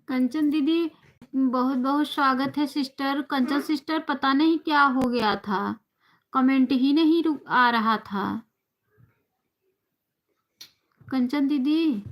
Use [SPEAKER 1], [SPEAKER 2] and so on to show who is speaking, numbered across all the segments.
[SPEAKER 1] कंचन दीदी, बहुत बहुत स्वागत है सिस्टर। कंचन सिस्टर, पता नहीं क्या हो गया था, कमेंट ही नहीं रुक आ रहा था। कंचन दीदी,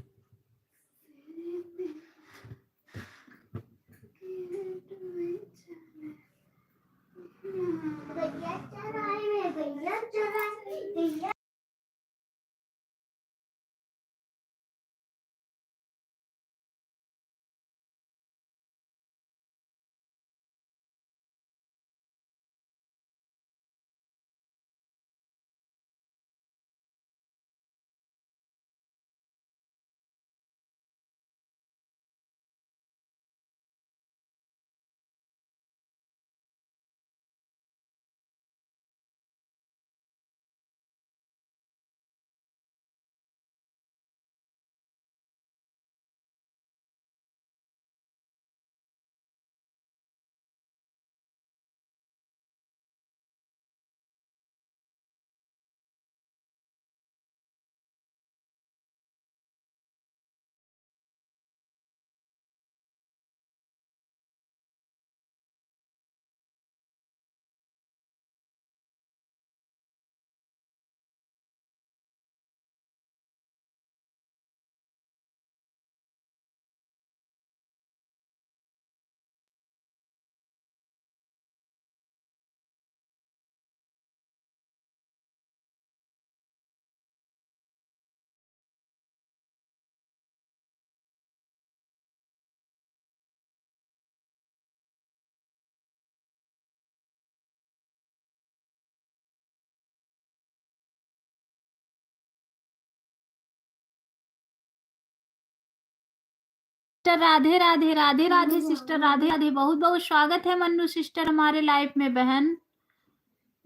[SPEAKER 1] सिस्टर राधे राधे, राधे राधे सिस्टर, राधे राधे। बहुत बहुत स्वागत है मन्नू सिस्टर हमारे लाइफ में बहन।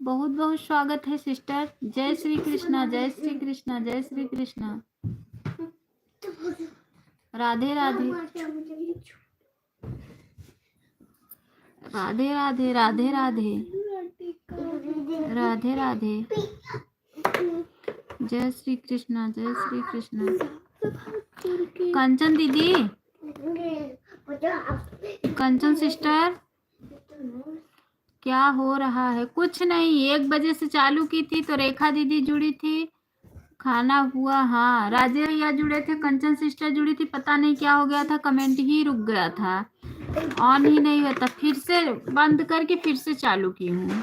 [SPEAKER 1] बहुत बहुत स्वागत है सिस्टर। जय श्री कृष्णा, जय श्री कृष्णा, जय श्री कृष्णा। राधे राधे, राधे राधे, राधे राधे, राधे राधे। जय श्री कृष्णा, जय श्री कृष्णा। कंचन दीदी, कंचन सिस्टर, क्या हो रहा है? कुछ नहीं, 1 बजे से चालू की थी तो रेखा दीदी जुड़ी थी, खाना हुआ। हाँ, राजे भैया जुड़े थे, कंचन सिस्टर जुड़ी थी, पता नहीं क्या हो गया था, कमेंट ही रुक गया था, ऑन ही नहीं होता। फिर से बंद करके फिर से चालू की हूँ।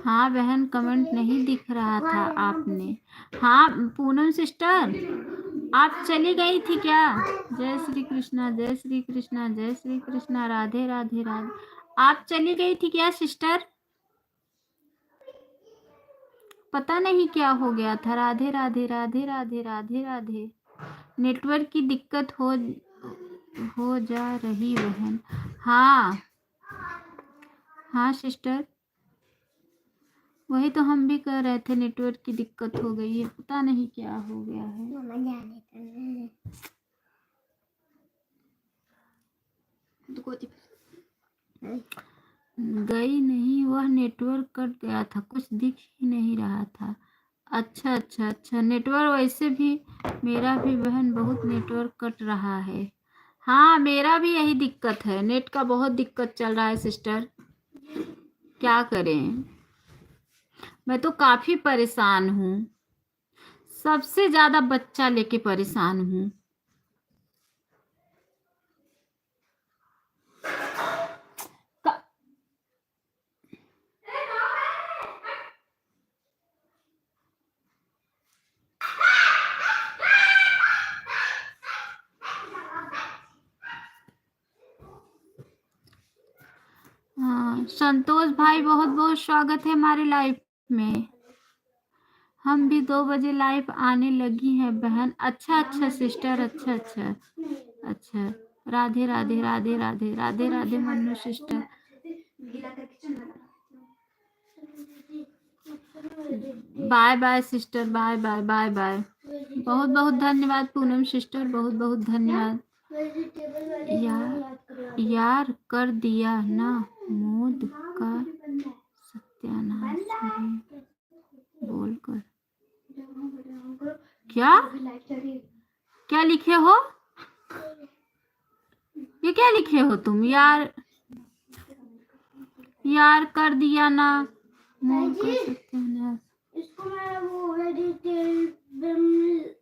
[SPEAKER 1] हाँ बहन, कमेंट नहीं दिख रहा था आपने। हाँ पूनम सिस्टर, आप चली गई थी क्या? जय श्री कृष्णा, जय श्री कृष्णा, जय श्री कृष्णा। राधे राधे, राधे। आप चली गई थी क्या सिस्टर? पता नहीं क्या हो गया था। राधे राधे, राधे राधे, राधे राधे। नेटवर्क की दिक्कत हो जा रही बहन। हाँ हाँ सिस्टर, वही तो हम भी कह रहे थे, नेटवर्क की दिक्कत हो गई है, पता नहीं क्या हो गया है। गई नहीं, वह नेटवर्क कट गया था, कुछ दिख ही नहीं रहा था। अच्छा अच्छा अच्छा, नेटवर्क वैसे भी मेरा भी बहन बहुत नेटवर्क कट रहा है। हाँ मेरा भी यही दिक्कत है, नेट का बहुत दिक्कत चल रहा है सिस्टर, क्या करें। मैं तो काफी परेशान हूँ, सबसे ज्यादा बच्चा लेके परेशान हूँ। हाँ संतोष भाई, बहुत बहुत स्वागत है हमारे लाइफ में। हम भी 2 बजे लाइव आने लगी हैं बहन। अच्छा अच्छा सिस्टर, अच्छा अच्छा अच्छा। Radhe Radhe, Radhe Radhe, Radhe Radhe Mannu sister. Bye bye sister, bye bye, bye bye. बहुत बहुत धन्यवाद पूनम सिस्टर, बहुत बहुत धन्यवाद यार। यार कर दिया ना मोद का सत्यानाश बोलकर। क्या क्या लिखे हो? ये क्या लिखे हो तुम? यार कर दिया ना मोद का सत्यानाश। इसको मैं वो डिटेल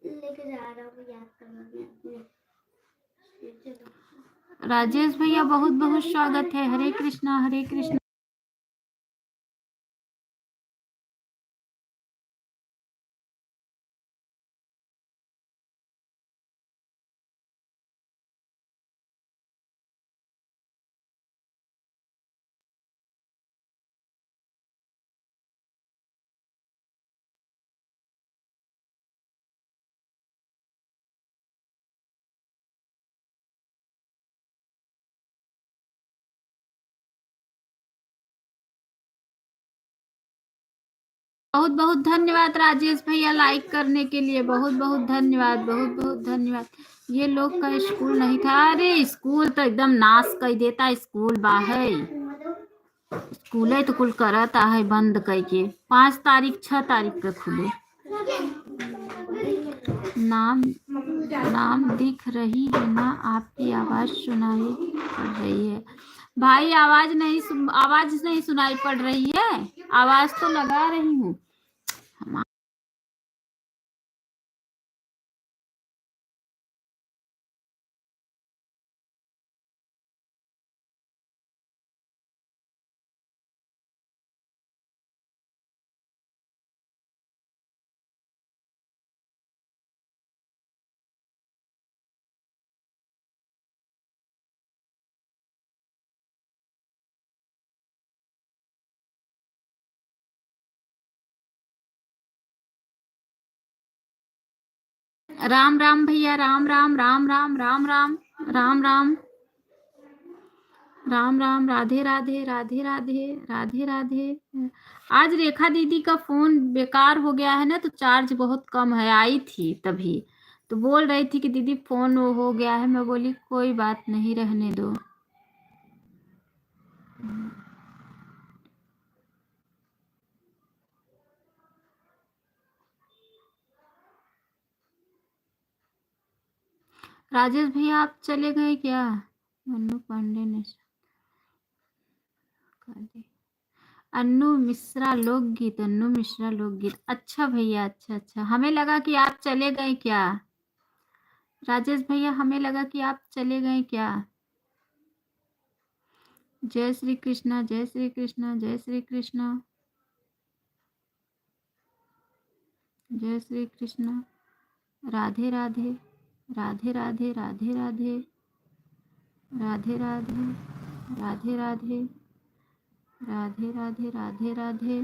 [SPEAKER 1] लेके जा रहा हूँ याद करना। राजेश भैया बहुत बहुत स्वागत है। हरे कृष्णा हरे कृष्णा। बहुत बहुत धन्यवाद राजेश भैया लाइक करने के लिए। बहुत बहुत धन्यवाद, बहुत बहुत धन्यवाद। ये लोग का स्कूल नहीं था। अरे स्कूल तो एकदम नाश कर देता। स्कूल बाहर स्कूल है तो कुल करता है बंद करके। 5 तारीख 6 तारीख पे खुले। नाम नाम दिख रही है ना? आपकी आवाज सुनाई पड़ रही है। भाई आवाज नहीं सुनाई पड़ रही है। आवाज तो लगा रही हूँ। राम राम भैया, राम राम राम राम राम राम राम राम राम राम। राधे राधे राधे राधे राधे राधे। आज रेखा दीदी का फोन बेकार हो गया है ना, तो चार्ज बहुत कम है। आई थी तभी तो बोल रही थी कि दीदी फोन वो हो गया है। मैं बोली कोई बात नहीं, रहने दो। राजेश भैया आप चले गए क्या? मन्नू पांडे ने कर दी। अन्नू मिश्रा लोकगीत, अन्नू मिश्रा लोकगीत। अच्छा भैया, अच्छा अच्छा। हमें लगा कि आप चले गए क्या। राजेश भैया हमें लगा कि आप चले गए क्या। जय श्री कृष्णा जय श्री कृष्णा जय श्री कृष्णा जय श्री कृष्णा। राधे राधे राधे राधे राधे राधे राधे राधे राधे राधे राधे राधे राधे राधे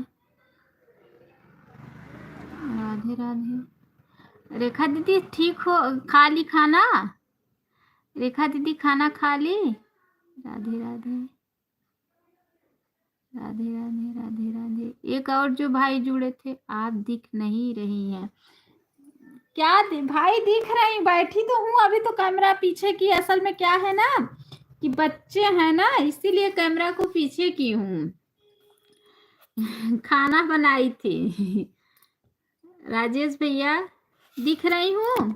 [SPEAKER 1] राधे राधे। रेखा दीदी ठीक हो? खा ली खाना? रेखा दीदी खाना खा ली? राधे राधे राधे राधे राधे राधे। एक और जो भाई जुड़े थे, आप दिख नहीं रही हैं क्या? भाई दिख रही, बैठी तो हूँ। अभी तो कैमरा पीछे की। असल में क्या है ना कि बच्चे हैं ना, इसीलिए कैमरा को पीछे की हूँ। खाना बनाई थी। राजेश भैया दिख रही हूँ?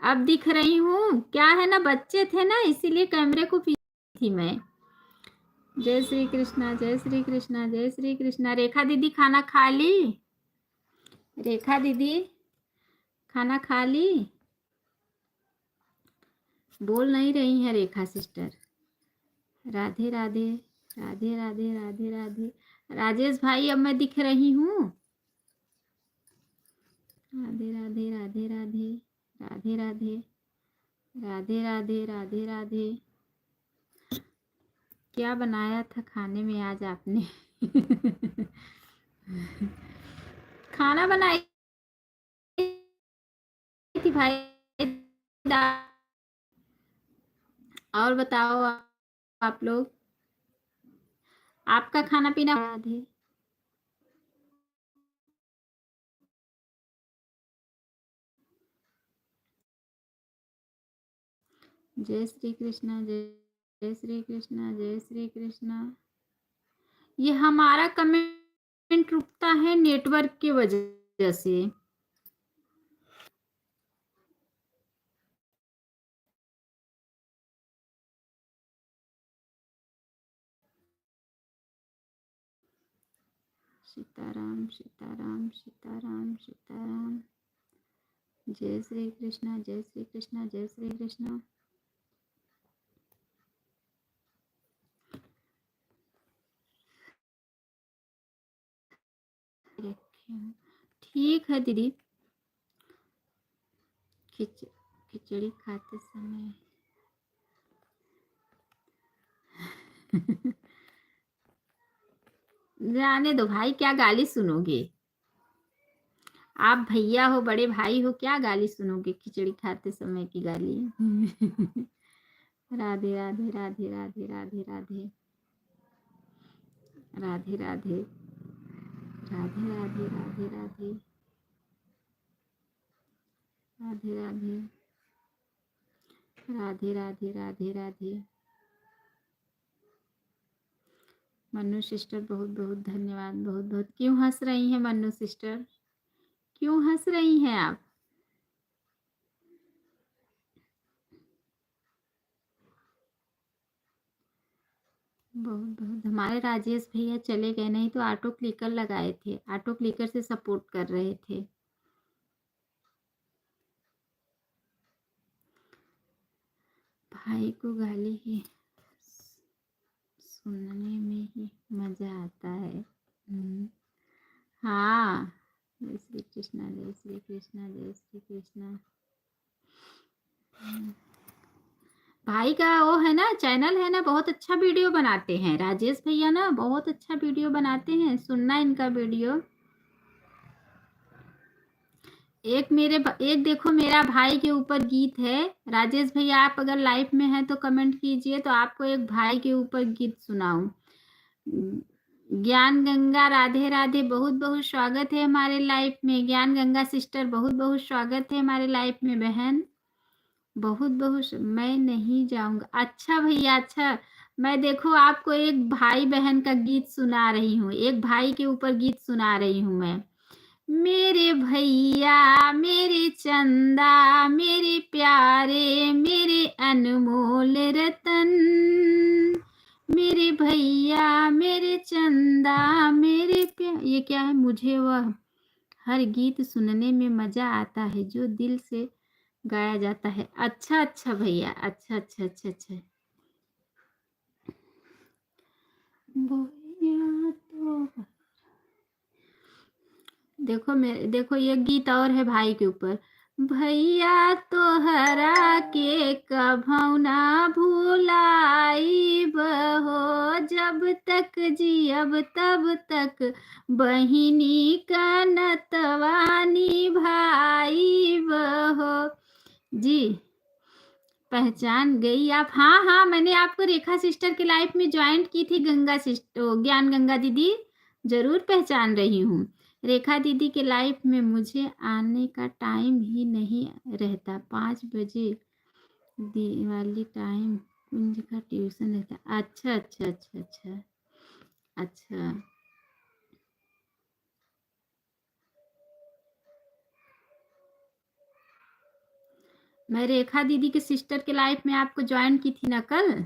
[SPEAKER 1] अब दिख रही हूँ। क्या है ना, बच्चे थे ना, इसीलिए कैमरे को पीछे थी मैं। जय श्री कृष्णा जय श्री कृष्णा जय श्री कृष्णा। रेखा दीदी खाना खा ली? रेखा दीदी खाना खा ली? बोल नहीं रही है रेखा सिस्टर। राधे राधे राधे राधे राधे राधे। राजेश भाई अब मैं दिख रही हूँ? राधे राधे राधे राधे राधे राधे राधे राधे राधे राधे। क्या बनाया था खाने में आज आपने? खाना बनाई थी भाई। और बताओ आप लोग, आपका खाना पीना? राधे जय श्री कृष्णा, जय श्री कृष्णा, जय श्री कृष्णा। ये हमारा कमेंट रुकता है नेटवर्क की वजह से। सीताराम सीताराम सीताराम सीताराम। जय श्री कृष्णा, जय श्री कृष्णा, जय श्री कृष्णा। ठीक है दीदी। खिचड़ी खाते समय जाने दो भाई, क्या गाली सुनोगे? आप भैया हो, बड़े भाई हो, क्या गाली सुनोगे खिचड़ी खाते समय की गाली? राधे राधे राधे राधे राधे राधे राधे राधे राधे राधे राधे राधे राधे राधे राधे राधे राधे राधे। मन्नू सिस्टर बहुत बहुत धन्यवाद, बहुत बहुत। क्यों हंस रही हैं मन्नू सिस्टर? क्यों हंस रही हैं आप? बहुत बहुत। हमारे राजेश भैया चले गए, नहीं तो ऑटो क्लिकर लगाए थे, ऑटो क्लिकर से सपोर्ट कर रहे थे। भाई को गाली ही सुनने में ही मजा आता है। हाँ। जय श्री कृष्णा, जय श्री कृष्णा, जय श्री कृष्णा। भाई का वो है ना, चैनल है ना, बहुत अच्छा वीडियो बनाते हैं राजेश भैया ना, बहुत अच्छा वीडियो बनाते हैं, सुनना इनका वीडियो। एक देखो मेरा भाई के ऊपर गीत है। राजेश भैया आप अगर लाइव में हैं तो कमेंट कीजिए, तो आपको एक भाई के ऊपर गीत सुनाऊं। ज्ञान गंगा राधे राधे, बहुत बहुत स्वागत है हमारे लाइफ में। ज्ञान गंगा सिस्टर बहुत बहुत स्वागत है हमारे लाइफ में बहन, बहुत बहुत। मैं नहीं जाऊंगा, अच्छा भैया अच्छा। मैं देखो आपको एक भाई बहन का गीत सुना रही हूँ, एक भाई के ऊपर गीत सुना रही हूँ मैं। मेरे भैया मेरे चंदा मेरे प्यारे मेरे अनमोल रतन, मेरे भैया मेरे चंदा मेरे ये क्या है? मुझे वह हर गीत सुनने में मजा आता है जो दिल से गाया जाता है। अच्छा अच्छा भैया, अच्छा अच्छा अच्छा अच्छा। भैया तो देखो ये गीत और है भाई के ऊपर। भैया तोहरा के कभौ ना भुलाइब हो, जब तक जियब तब तक बहिनी का नतवा निभाइब हो। जी पहचान गई आप? हाँ हाँ, मैंने आपको रेखा सिस्टर के लाइफ में ज्वाइन की थी, गंगा सिस्टर ज्ञान गंगा दीदी, जरूर पहचान रही हूँ। रेखा दीदी के लाइफ में मुझे आने का टाइम ही नहीं रहता, 5 बजे दिवाली टाइम कुंज का ट्यूशन रहता। अच्छा अच्छा अच्छा अच्छा अच्छा। मैं रेखा दीदी के सिस्टर के लाइफ में आपको ज्वाइन की थी ना कल।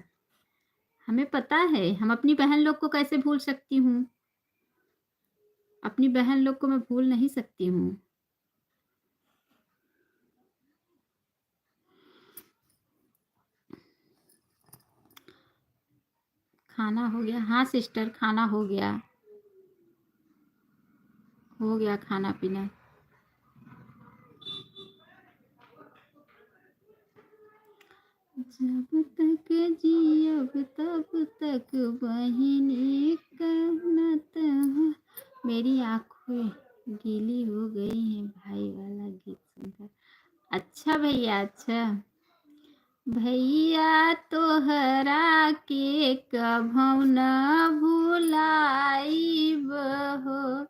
[SPEAKER 1] हमें पता है, हम अपनी बहन लोग को कैसे भूल सकती हूँ? अपनी बहन लोग को मैं भूल नहीं सकती हूँ। खाना हो गया? हाँ सिस्टर, खाना हो गया खाना पीना। जब तक जियब तब तक बहिनी कहनत हो। मेरी आंखें गीली हो गई हैं भाई वाला गीत सुनकर। अच्छा भैया अच्छा। भैया तोहरा के कभौ न भुलाइब हो,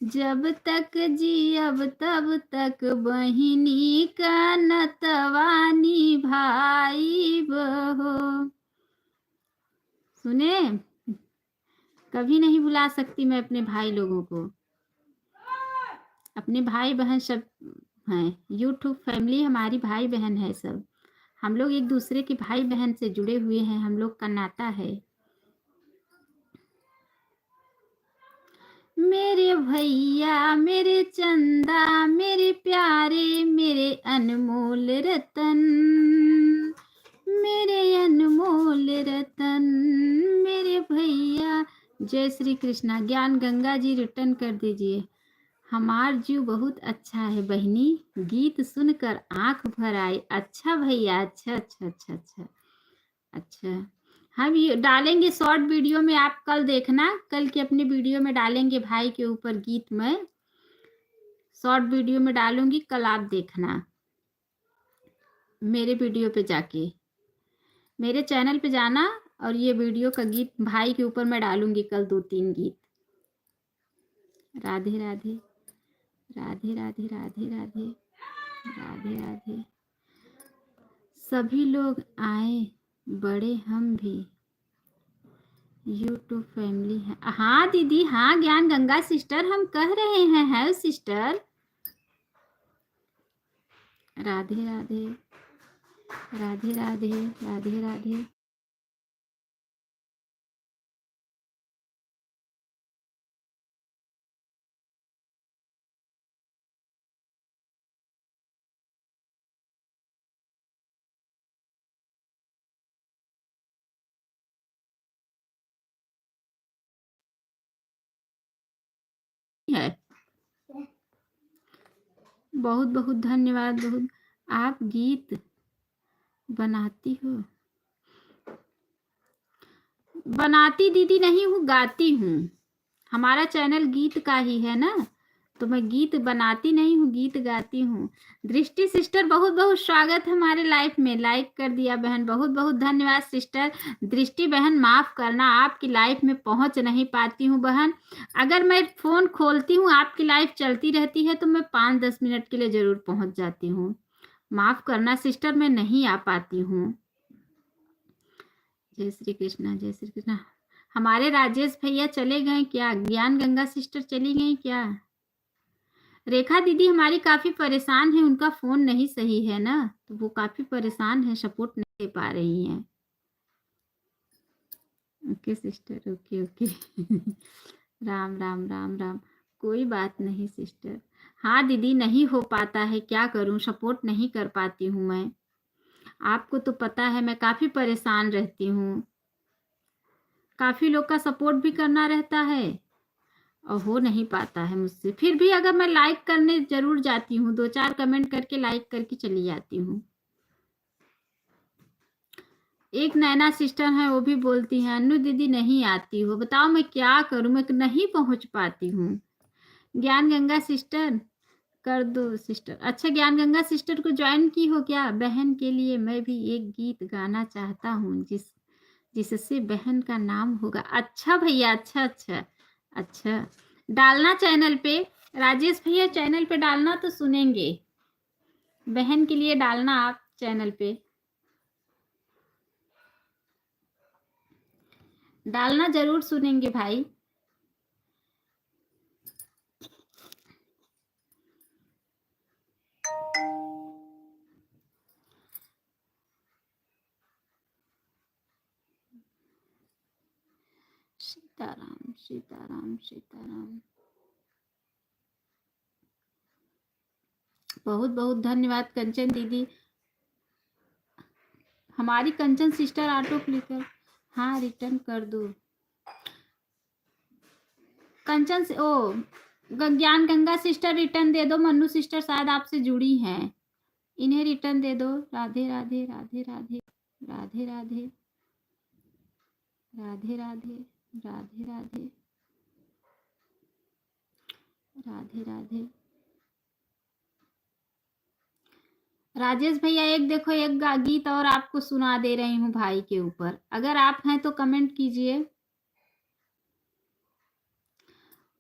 [SPEAKER 1] जब तक जियब तब तक बहिनी का नतवानी भाई बहो। सुने, कभी नहीं भुला सकती मैं अपने भाई लोगों को। अपने भाई बहन सब हैं, यूट्यूब फैमिली हमारी भाई बहन है सब। हम लोग एक दूसरे के भाई बहन से जुड़े हुए हैं, हम लोग का नाता है। मेरे भैया, मेरे चंदा, मेरे प्यारे, मेरे अनमोल रतन, मेरे अनमोल रतन, मेरे भैया। जय श्री कृष्णा। ज्ञान गंगा जी रिटर्न कर दीजिए। हमार जीव बहुत अच्छा है बहनी, गीत सुनकर आंख भर आई। अच्छा भैया, अच्छा अच्छा अच्छा अच्छा अच्छा। हम ये डालेंगे शॉर्ट वीडियो में, आप कल देखना, कल के अपने वीडियो में डालेंगे भाई के ऊपर गीत में, शॉर्ट वीडियो में डालूंगी, कल आप देखना। मेरे वीडियो पे जाके, मेरे चैनल पे जाना, और ये वीडियो का गीत भाई के ऊपर मैं डालूंगी कल 2-3 गीत। राधे राधे राधे राधे राधे राधे राधे राधे। सभी लोग आए, बड़े हम भी यूट्यूब फैमिली है। हाँ दीदी, हाँ ज्ञान गंगा सिस्टर, हम कह रहे हैं है सिस्टर। राधे राधे राधे राधे राधे राधे। है, बहुत बहुत धन्यवाद। बहुत आप गीत बनाती हो? बनाती दीदी नहीं हूँ, गाती हूँ। हमारा चैनल गीत का ही है ना, तो मैं गीत बनाती नहीं हूँ, गीत गाती हूँ। दृष्टि सिस्टर, बहुत बहुत स्वागत है हमारे लाइफ में। लाइक कर दिया बहन, बहुत बहुत धन्यवाद सिस्टर। दृष्टि बहन, माफ करना, आपकी लाइफ में पहुंच नहीं पाती हूँ बहन। अगर मैं फोन खोलती हूँ, आपकी लाइफ चलती रहती है, तो मैं 5-10 मिनट के लिए जरूर पहुंच जाती हूँ। माफ करना सिस्टर, मैं नहीं आ पाती हूँ। जय श्री कृष्णा, जय श्री कृष्णा। हमारे राजेश भैया चले गए क्या? ज्ञान गंगा सिस्टर चली गई क्या? रेखा दीदी हमारी काफी परेशान है, उनका फोन नहीं सही है ना, तो वो काफी परेशान है, सपोर्ट नहीं दे पा रही हैं। Okay sister, okay okay. Ram Ram Ram Ram. कोई बात नहीं सिस्टर। हाँ दीदी, नहीं हो पाता है, क्या करूं, सपोर्ट नहीं कर पाती हूँ मैं। आपको तो पता है मैं काफी परेशान रहती हूँ, काफी लोग का सपोर्ट भी करना रहता है और हो नहीं पाता है मुझसे। फिर भी अगर मैं लाइक करने जरूर जाती हूँ, 2-4 कमेंट करके लाइक करके चली जाती हूँ। एक नैना सिस्टर है, वो भी बोलती हैं अनु दीदी नहीं आती हो, बताओ मैं क्या करूं, मैं नहीं पहुंच पाती हूँ। ज्ञान गंगा सिस्टर कर दो सिस्टर। अच्छा, ज्ञान गंगा सिस्टर को ज्वाइन की हो क्या? बहन के लिए मैं भी एक गीत गाना चाहता हूँ, जिससे बहन का नाम होगा। अच्छा भैया, अच्छा अच्छा अच्छा। डालना चैनल पे, राजेश भैया चैनल पे डालना तो सुनेंगे। बहन के लिए डालना आप चैनल पे, डालना जरूर सुनेंगे भाई। सीताराम सीताराम सीताराम। बहुत बहुत धन्यवाद कंचन दीदी। हमारी कंचन सिस्टर ऑटो क्लिकर, हाँ रिटर्न कर दो कंचन से। ओ ज्ञान गंगा सिस्टर रिटर्न दे दो, मन्नू सिस्टर शायद आपसे जुड़ी हैं, इन्हें रिटर्न दे दो। राधे राधे राधे राधे राधे राधे राधे राधे राधे राधे राधे राधे। राजेश भैया एक देखो, एक गीत और आपको सुना दे रही हूँ भाई के ऊपर, अगर आप हैं तो कमेंट कीजिए।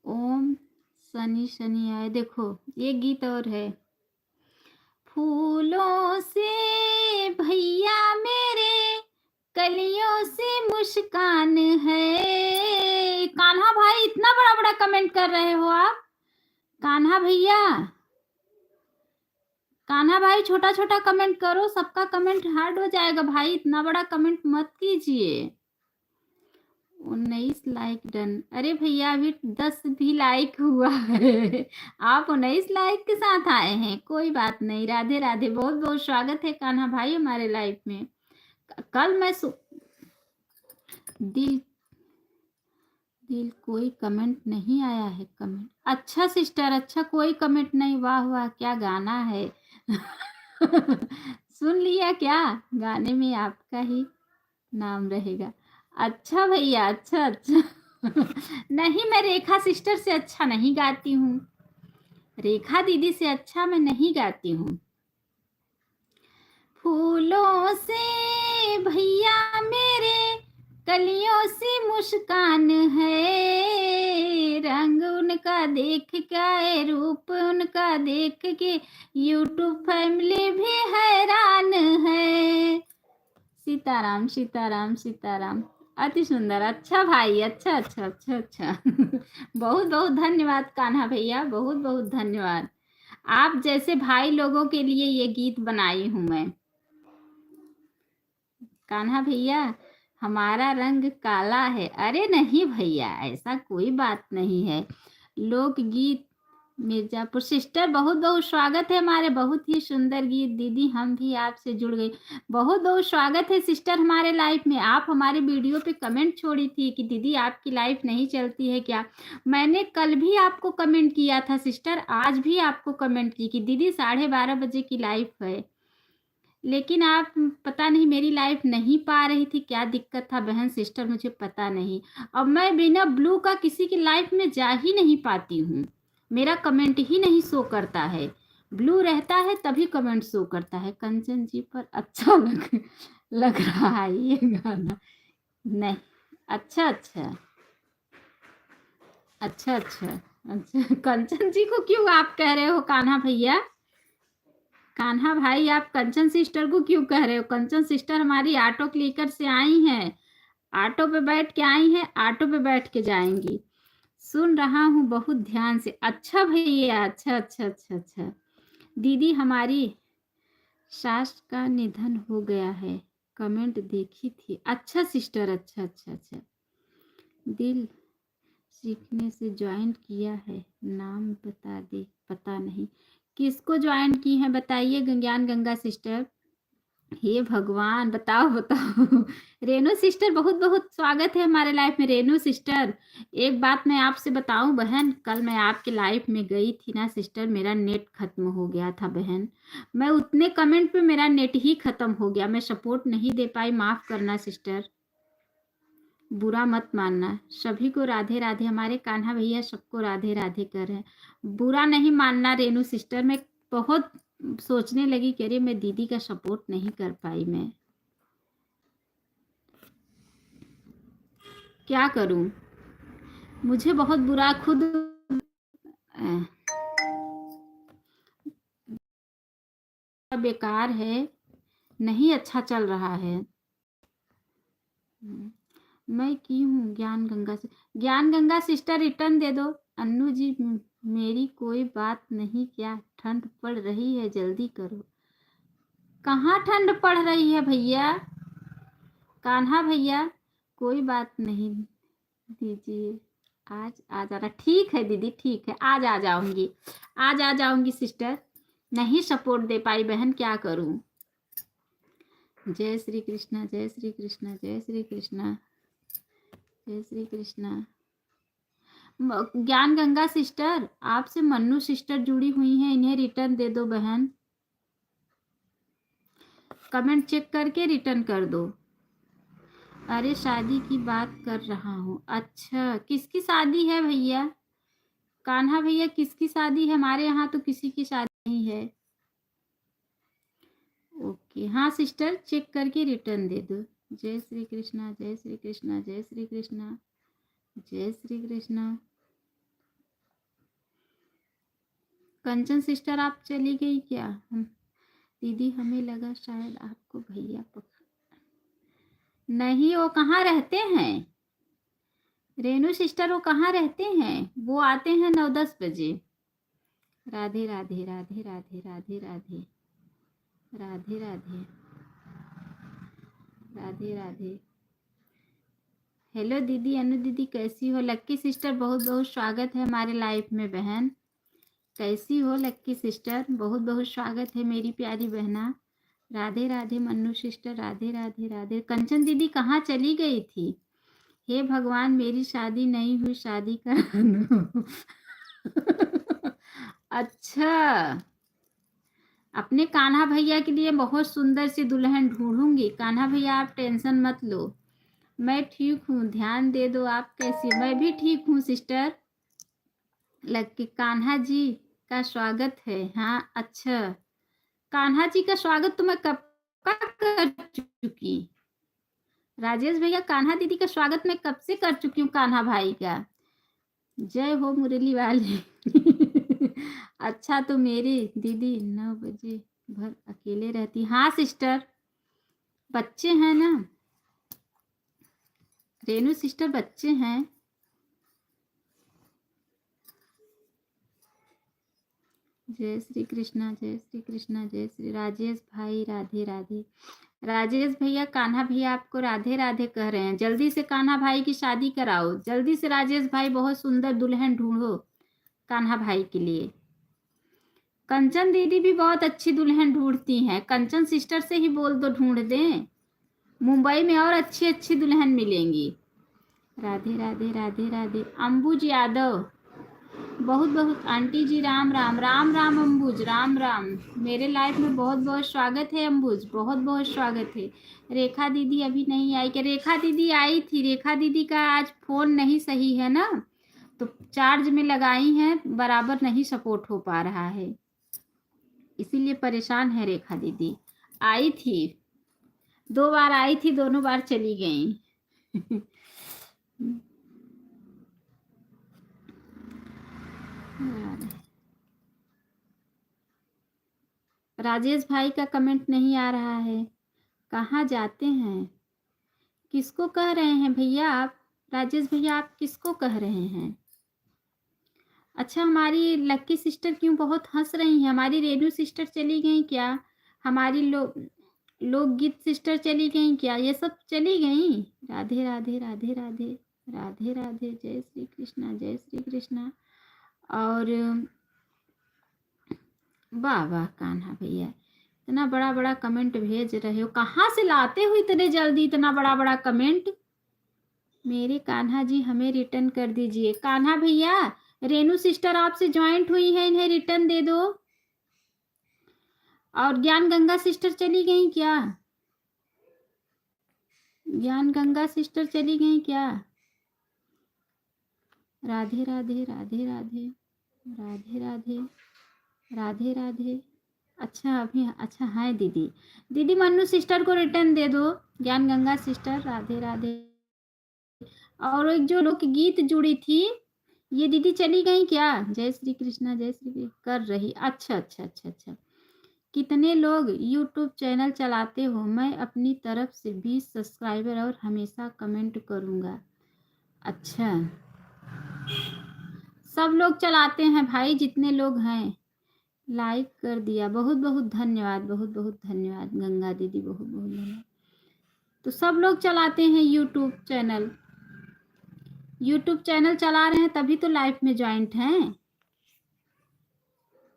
[SPEAKER 1] ओम शनि शनि आए। देखो ये गीत और है। फूलों से भैया मेरे, कलियों से मुस्कान है। कान्हा भाई इतना बड़ा बड़ा कमेंट कर रहे हो आप। कान्हा भैया, कान्हा भाई छोटा छोटा कमेंट करो, सबका कमेंट हार्ड हो जाएगा भाई, इतना बड़ा कमेंट मत कीजिए। 19 लाइक डन। अरे भैया अभी 10 भी लाइक हुआ है। आप 19 लाइक के साथ आए हैं, कोई बात नहीं। राधे राधे, बहुत बहुत स्वागत है कान्हा भाई हमारे लाइफ में। कल मैं दिल दिल कोई कमेंट नहीं आया है। कमेंट अच्छा सिस्टर, अच्छा कोई कमेंट नहीं। वाह वाह क्या गाना है। सुन लिया क्या? गाने में आपका ही नाम रहेगा। अच्छा भैया, अच्छा अच्छा। नहीं, मैं रेखा सिस्टर से अच्छा नहीं गाती हूँ। रेखा दीदी से अच्छा मैं नहीं गाती हूँ। फूलों से भैया मेरे, कलियों से मुस्कान है। रंग उनका देख के, रूप उनका देख के, यूट्यूब फैमिली भी हैरान है। सीताराम सीताराम सीताराम। अति सुंदर। अच्छा भाई, अच्छा अच्छा अच्छा अच्छा। बहुत बहुत धन्यवाद कान्हा भैया, बहुत बहुत धन्यवाद। आप जैसे भाई लोगों के लिए ये गीत बनाई हूं मैं। कान्हा भैया हमारा रंग काला है। अरे नहीं भैया, ऐसा कोई बात नहीं है। लोकगीत मिर्जापुर सिस्टर, बहुत बहुत स्वागत है। हमारे बहुत ही सुंदर गीत दीदी, हम भी आपसे जुड़ गए। बहुत बहुत स्वागत है सिस्टर हमारे लाइफ में। आप हमारे वीडियो पे कमेंट छोड़ी थी कि दीदी आपकी लाइफ नहीं चलती है क्या। मैंने कल भी आपको कमेंट किया था सिस्टर, आज भी आपको कमेंट की कि दीदी 12:30 बजे की लाइफ है, लेकिन आप पता नहीं मेरी लाइफ नहीं पा रही थी। क्या दिक्कत था बहन सिस्टर, मुझे पता नहीं। अब मैं बिना ब्लू का किसी की लाइफ में जा ही नहीं पाती हूँ। मेरा कमेंट ही नहीं शो करता है। ब्लू रहता है तभी कमेंट शो करता है। कंचन जी पर अच्छा लग रहा है ये गाना। नहीं, अच्छा अच्छा अच्छा अच्छा अच्छा। कंचन जी को क्यों आप कह रहे हो कान्हा भैया? कान्हा भाई आप कंचन सिस्टर को क्यों कह रहे हो? कंचन सिस्टर हमारी ऑटो क्लिकर से आई हैं। ऑटो पे बैठ के आई हैं, ऑटो पे बैठ के जाएंगी। सुन रहा हूँ बहुत ध्यान से। अच्छा भैया, अच्छा अच्छा अच्छा अच्छा। दीदी हमारी सास का निधन हो गया है, कमेंट देखी थी। अच्छा सिस्टर, अच्छा अच्छा अच्छा। दिल सीखने से ज्वाइन किया है, नाम बता दे। पता नहीं किसको ज्वाइन की है, बताइए ज्ञान गंगा सिस्टर। हे भगवान, बताओ बताओ। रेनू सिस्टर बहुत बहुत स्वागत है हमारे लाइफ में। रेनू सिस्टर एक बात मैं आपसे बताऊं बहन, कल मैं आपके लाइफ में गई थी ना सिस्टर, मेरा नेट खत्म हो गया था बहन। मैं उतने कमेंट पे मेरा नेट ही खत्म हो गया, मैं सपोर्ट नहीं दे पाई। माफ करना सिस्टर, बुरा मत मानना। सभी को राधे राधे, हमारे कान्हा भैया सबको राधे राधे कर रहे हैं। बुरा नहीं मानना रेनू सिस्टर। मैं बहुत सोचने लगी कि अरे मैं दीदी का सपोर्ट नहीं कर पाई, मैं क्या करूं। मुझे बहुत बुरा खुद बेकार है, नहीं अच्छा चल रहा है। मैं की हूँ ज्ञान गंगा से। ज्ञान गंगा सिस्टर रिटर्न दे दो। अन्नू जी मेरी कोई बात नहीं, क्या ठंड पड़ रही है, जल्दी करो। कहाँ ठंड पड़ रही है भैया? कान्हा भैया कोई बात नहीं, दीजिए आज आ जाना। ठीक है दीदी, ठीक है, आज आ जाऊंगी, आज आ जाऊंगी सिस्टर। नहीं सपोर्ट दे पाई बहन, क्या करूं। जय श्री कृष्णा, जय श्री कृष्णा, जय श्री कृष्णा, जय श्री कृष्णा। ज्ञान गंगा सिस्टर आपसे मन्नू सिस्टर जुड़ी हुई हैं, इन्हें रिटर्न दे दो बहन। कमेंट चेक करके रिटर्न कर दो। अरे शादी की बात कर रहा हूँ। अच्छा किसकी शादी है भैया? कान्हा भैया किसकी शादी है? हमारे यहाँ तो किसी की शादी नहीं है। ओके हाँ सिस्टर, चेक करके रिटर्न दे दो। जय श्री कृष्णा, जय श्री कृष्णा, जय श्री कृष्णा, जय श्री कृष्णा। कंचन सिस्टर आप चली गई क्या? दीदी हमें लगा शायद आपको भैया नहीं, वो कहाँ रहते हैं? रेनू सिस्टर वो कहाँ रहते हैं? वो आते हैं 9-10 बजे। राधे राधे राधे राधे राधे राधे राधे राधे राधे राधे। हेलो दीदी, अनु दीदी कैसी हो? लक्की सिस्टर बहुत बहुत स्वागत है हमारे लाइफ में बहन। कैसी हो लक्की सिस्टर? बहुत बहुत स्वागत है मेरी प्यारी बहना। राधे राधे मन्नू सिस्टर, राधे राधे राधे। कंचन दीदी कहाँ चली गई थी? हे भगवान मेरी शादी नहीं हुई, शादी करा दो। अच्छा, अपने कान्हा भैया के लिए बहुत सुंदर सी दुल्हन ढूंढूंगी। कान्हा भैया आप टेंशन मत लो, मैं ठीक हूँ, ध्यान दे दो। आप कैसी? मैं भी ठीक हूँ सिस्टर। लक्की कान्हा जी का स्वागत है। हाँ अच्छा, कान्हा जी का स्वागत तो मैं कब का कर चुकी। राजेश भैया कान्हा दीदी का स्वागत मैं कब से कर चुकी हूँ कान्हा भाई का। जय हो मुरली वाली। अच्छा, तो मेरी दीदी 9 बजे भर अकेले रहती? हाँ सिस्टर, बच्चे हैं ना रेनू सिस्टर, बच्चे हैं। जय श्री कृष्णा, जय श्री कृष्णा, जय श्री। राजेश भाई राधे राधे। राजेश भैया कान्हा भैया आपको राधे राधे कह रहे हैं। जल्दी से कान्हा भाई की शादी कराओ, जल्दी से राजेश भाई, बहुत सुंदर दुल्हन ढूंढो कान्हा भाई के लिए। कंचन दीदी भी बहुत अच्छी दुल्हन ढूंढती हैं, कंचन सिस्टर से ही बोल दो ढूंढ दें। मुंबई में और अच्छी अच्छी दुल्हन मिलेंगी। राधे राधे राधे राधे। अंबुज यादव बहुत बहुत। आंटी जी राम राम। राम राम अंबुज, राम राम। मेरे लाइफ में बहुत बहुत स्वागत है अंबुज, बहुत बहुत स्वागत है। रेखा दीदी अभी नहीं आई क्या? रेखा दीदी आई थी। रेखा दीदी का आज फोन नहीं सही है ना, तो चार्ज में लगाई हैं, बराबर नहीं सपोर्ट हो पा रहा है, इसीलिए परेशान है रेखा दीदी। आई थी, 2 बार आई थी, दोनों बार चली गई। राजेश भाई का कमेंट नहीं आ रहा है, कहाँ जाते हैं? किसको कह रहे हैं भैया आप? राजेश भैया आप किसको कह रहे हैं? अच्छा, हमारी लक्की सिस्टर क्यों बहुत हंस रही हैं? हमारी रेनू सिस्टर चली गई क्या? हमारी लोकगीत सिस्टर चली गई क्या? ये सब चली गई? राधे राधे राधे राधे राधे राधे। जय श्री कृष्णा, जय श्री कृष्णा। और वाह वाह कान्हा भैया, इतना बड़ा बड़ा कमेंट भेज रहे हो, कहाँ से लाते हो इतने जल्दी इतना बड़ा बड़ा कमेंट? मेरे कान्हा जी हमें रिटर्न कर दीजिए। कान्हा भैया, रेनू सिस्टर आपसे ज्वाइंट हुई है, इन्हें रिटर्न दे दो। और ज्ञान गंगा सिस्टर चली गई क्या? ज्ञान गंगा सिस्टर चली गई क्या? राधे राधे राधे राधे राधे राधे राधे राधे। अच्छा अभी, अच्छा है दीदी। दीदी मन्नू सिस्टर को रिटर्न दे दो। ज्ञान गंगा सिस्टर राधे राधे। और एक जो लोक गीत जुड़ी थी, ये दीदी चली गई क्या? जय श्री कृष्णा, जय श्री कर रही। अच्छा अच्छा अच्छा अच्छा। कितने लोग यूट्यूब चैनल चलाते हो? मैं अपनी तरफ से 20 सब्सक्राइबर और हमेशा कमेंट करूँगा। अच्छा, सब लोग चलाते हैं भाई, जितने लोग हैं। लाइक कर दिया, बहुत बहुत धन्यवाद, बहुत बहुत धन्यवाद गंगा दीदी, बहुत बहुत धन्यवाद। तो सब लोग चलाते हैं यूट्यूब चैनल, यूट्यूब चैनल चला रहे हैं तभी तो लाइफ में ज्वाइंट हैं।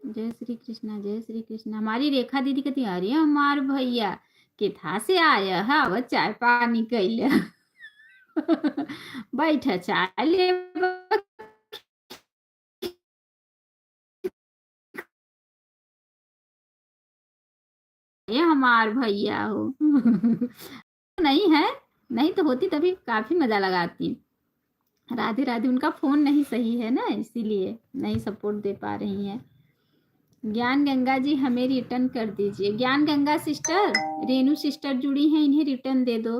[SPEAKER 1] जय श्री कृष्णा, जय श्री कृष्णा। हमारी रेखा दीदी कहती अरे हमार भैया केथा से आया है, वो चाय पानी कैले। बैठ चाय ले। ये हमार भैया हो। नहीं है, नहीं तो होती तभी काफी मजा लगाती। राधे राधे। उनका फोन नहीं सही है ना, इसीलिए नहीं सपोर्ट दे पा रही हैं। ज्ञान गंगा जी हमें रिटर्न कर दीजिए। ज्ञान गंगा सिस्टर, रेनू सिस्टर जुड़ी हैं, इन्हें रिटर्न दे दो।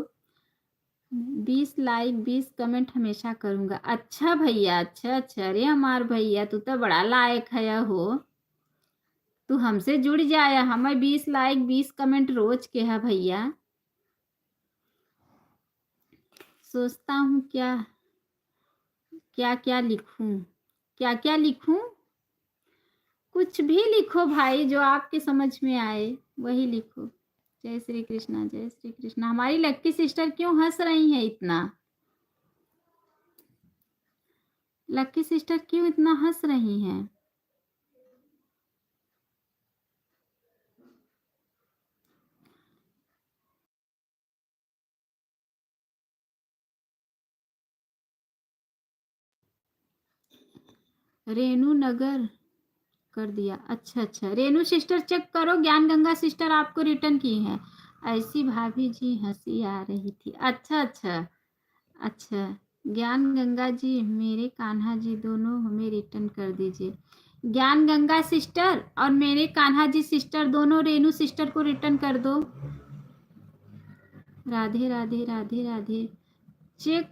[SPEAKER 1] 20 लाइक 20 कमेंट हमेशा करूंगा। अच्छा भैया, अच्छा अच्छा। अरे हमार भैया तू तो बड़ा लायक है हो। तू हमसे जुड़ जाया, हमें 20 लाइक 20 कमेंट रोज के है भैया। सोचता हूँ क्या क्या क्या लिखूं, क्या क्या लिखूं। कुछ भी लिखो भाई, जो आपके समझ में आए वही लिखो। जय श्री कृष्णा, जय श्री कृष्णा। हमारी लक्की सिस्टर क्यों हंस रही है इतना? लक्की सिस्टर क्यों इतना हंस रही हैं? रेनू नगर कर दिया। अच्छा अच्छा, रेनू सिस्टर चेक करो, ज्ञान गंगा सिस्टर आपको रिटर्न की है। ऐसी भाभी जी हंसी आ रही थी। अच्छा अच्छा अच्छा। ज्ञान गंगा जी, मेरे कान्हा जी दोनों हमें रिटर्न कर दीजिए। ज्ञान गंगा सिस्टर और मेरे कान्हा जी सिस्टर दोनों रेनू सिस्टर को रिटर्न कर दो। राधे राधे राधे राधे। चेक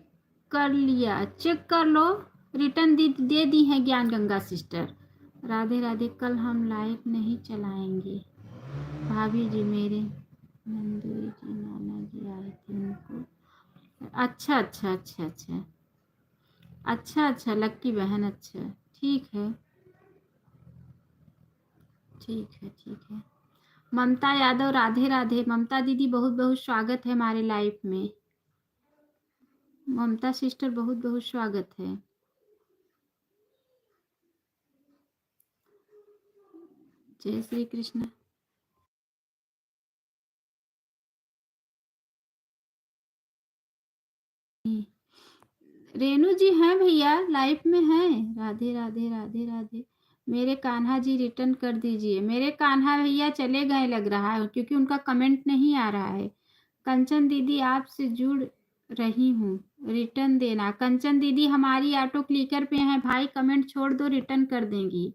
[SPEAKER 1] कर लिया, चेक कर लो। रिटर्न दे दी है ज्ञान गंगा सिस्टर। राधे राधे। कल हम लाइव नहीं चलाएंगे भाभी जी, मेरे नंदुई जी नाना जी आए थे उनको। अच्छा अच्छा अच्छा अच्छा अच्छा अच्छा, लक्की बहन, अच्छा ठीक है ठीक है ठीक है। ममता यादव, राधे राधे। ममता दीदी बहुत बहुत स्वागत है हमारे लाइफ में। ममता सिस्टर बहुत बहुत स्वागत है। जय श्री कृष्ण। रेनू जी हैं भैया, लाइफ में हैं। राधे राधे राधे राधे। मेरे कान्हा जी रिटर्न कर दीजिए। मेरे कान्हा भैया चले गए लग रहा है, क्योंकि उनका कमेंट नहीं आ रहा है। कंचन दीदी आपसे जुड़ रही हूँ, रिटर्न देना। कंचन दीदी हमारी ऑटो क्लिकर पे हैं भाई, कमेंट छोड़ दो, रिटर्न कर देंगी।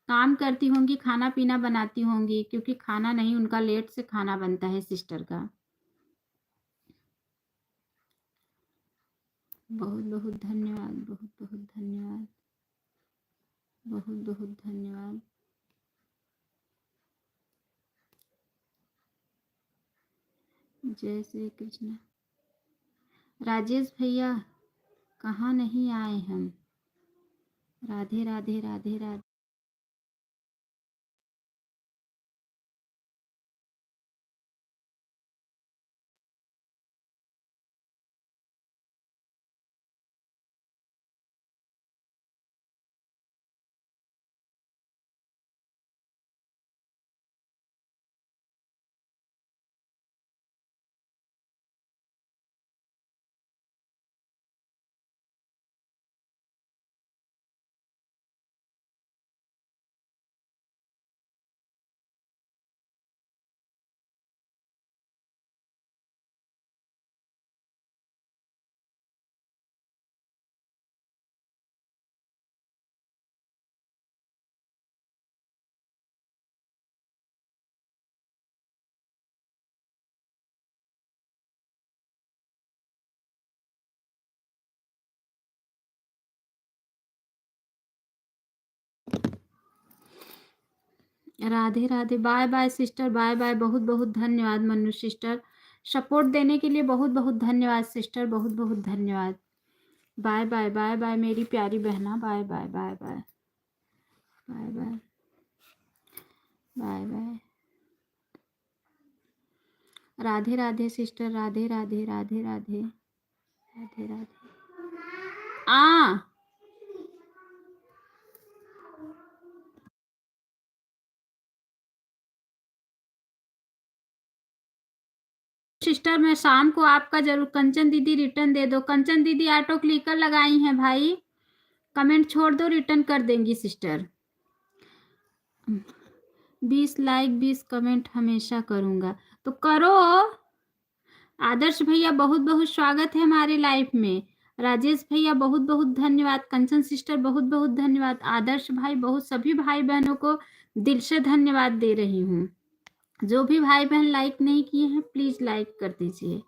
[SPEAKER 1] काम करती होंगी, खाना पीना बनाती होंगी, क्योंकि खाना नहीं, उनका लेट से खाना बनता है सिस्टर का। बहुत बहुत धन्यवाद, बहुत बहुत धन्यवाद, बहुत बहुत धन्यवाद। जय श्री कृष्ण। राजेश भैया कहाँ नहीं आए हम। Radhe Radhe Radhe Radhe. Radhe Radhe. Bye bye sister, bye bye. बहुत बहुत धन्यवाद मनु सिस्टर, सपोर्ट देने के लिए बहुत बहुत धन्यवाद सिस्टर, बहुत बहुत धन्यवाद। बाय बाय बाय बाय मेरी प्यारी बहना, bye bye bye bye bye bye bye bye. Radhe Radhe sister, Radhe Radhe Radhe Radhe Radhe Radhe. Sister मैं शाम को आपका जरूर। कंचन दीदी रिटर्न दे दो। कंचन दीदी ऑटो क्लिकर लगाई हैं भाई, कमेंट छोड़ दो, रिटर्न कर देंगी सिस्टर। 20 लाइक 20 कमेंट हमेशा करूंगा, तो करो। आदर्श भैया बहुत बहुत स्वागत है हमारे लाइफ में। राजेश भैया बहुत बहुत धन्यवाद। कंचन सिस्टर बहुत बहुत धन्यवाद। आदर्श भाई, बहुत सभी भाई बहनों को दिल से धन्यवाद दे रही हूँ। जो भी भाई बहन लाइक नहीं किए हैं प्लीज लाइक कर दीजिए।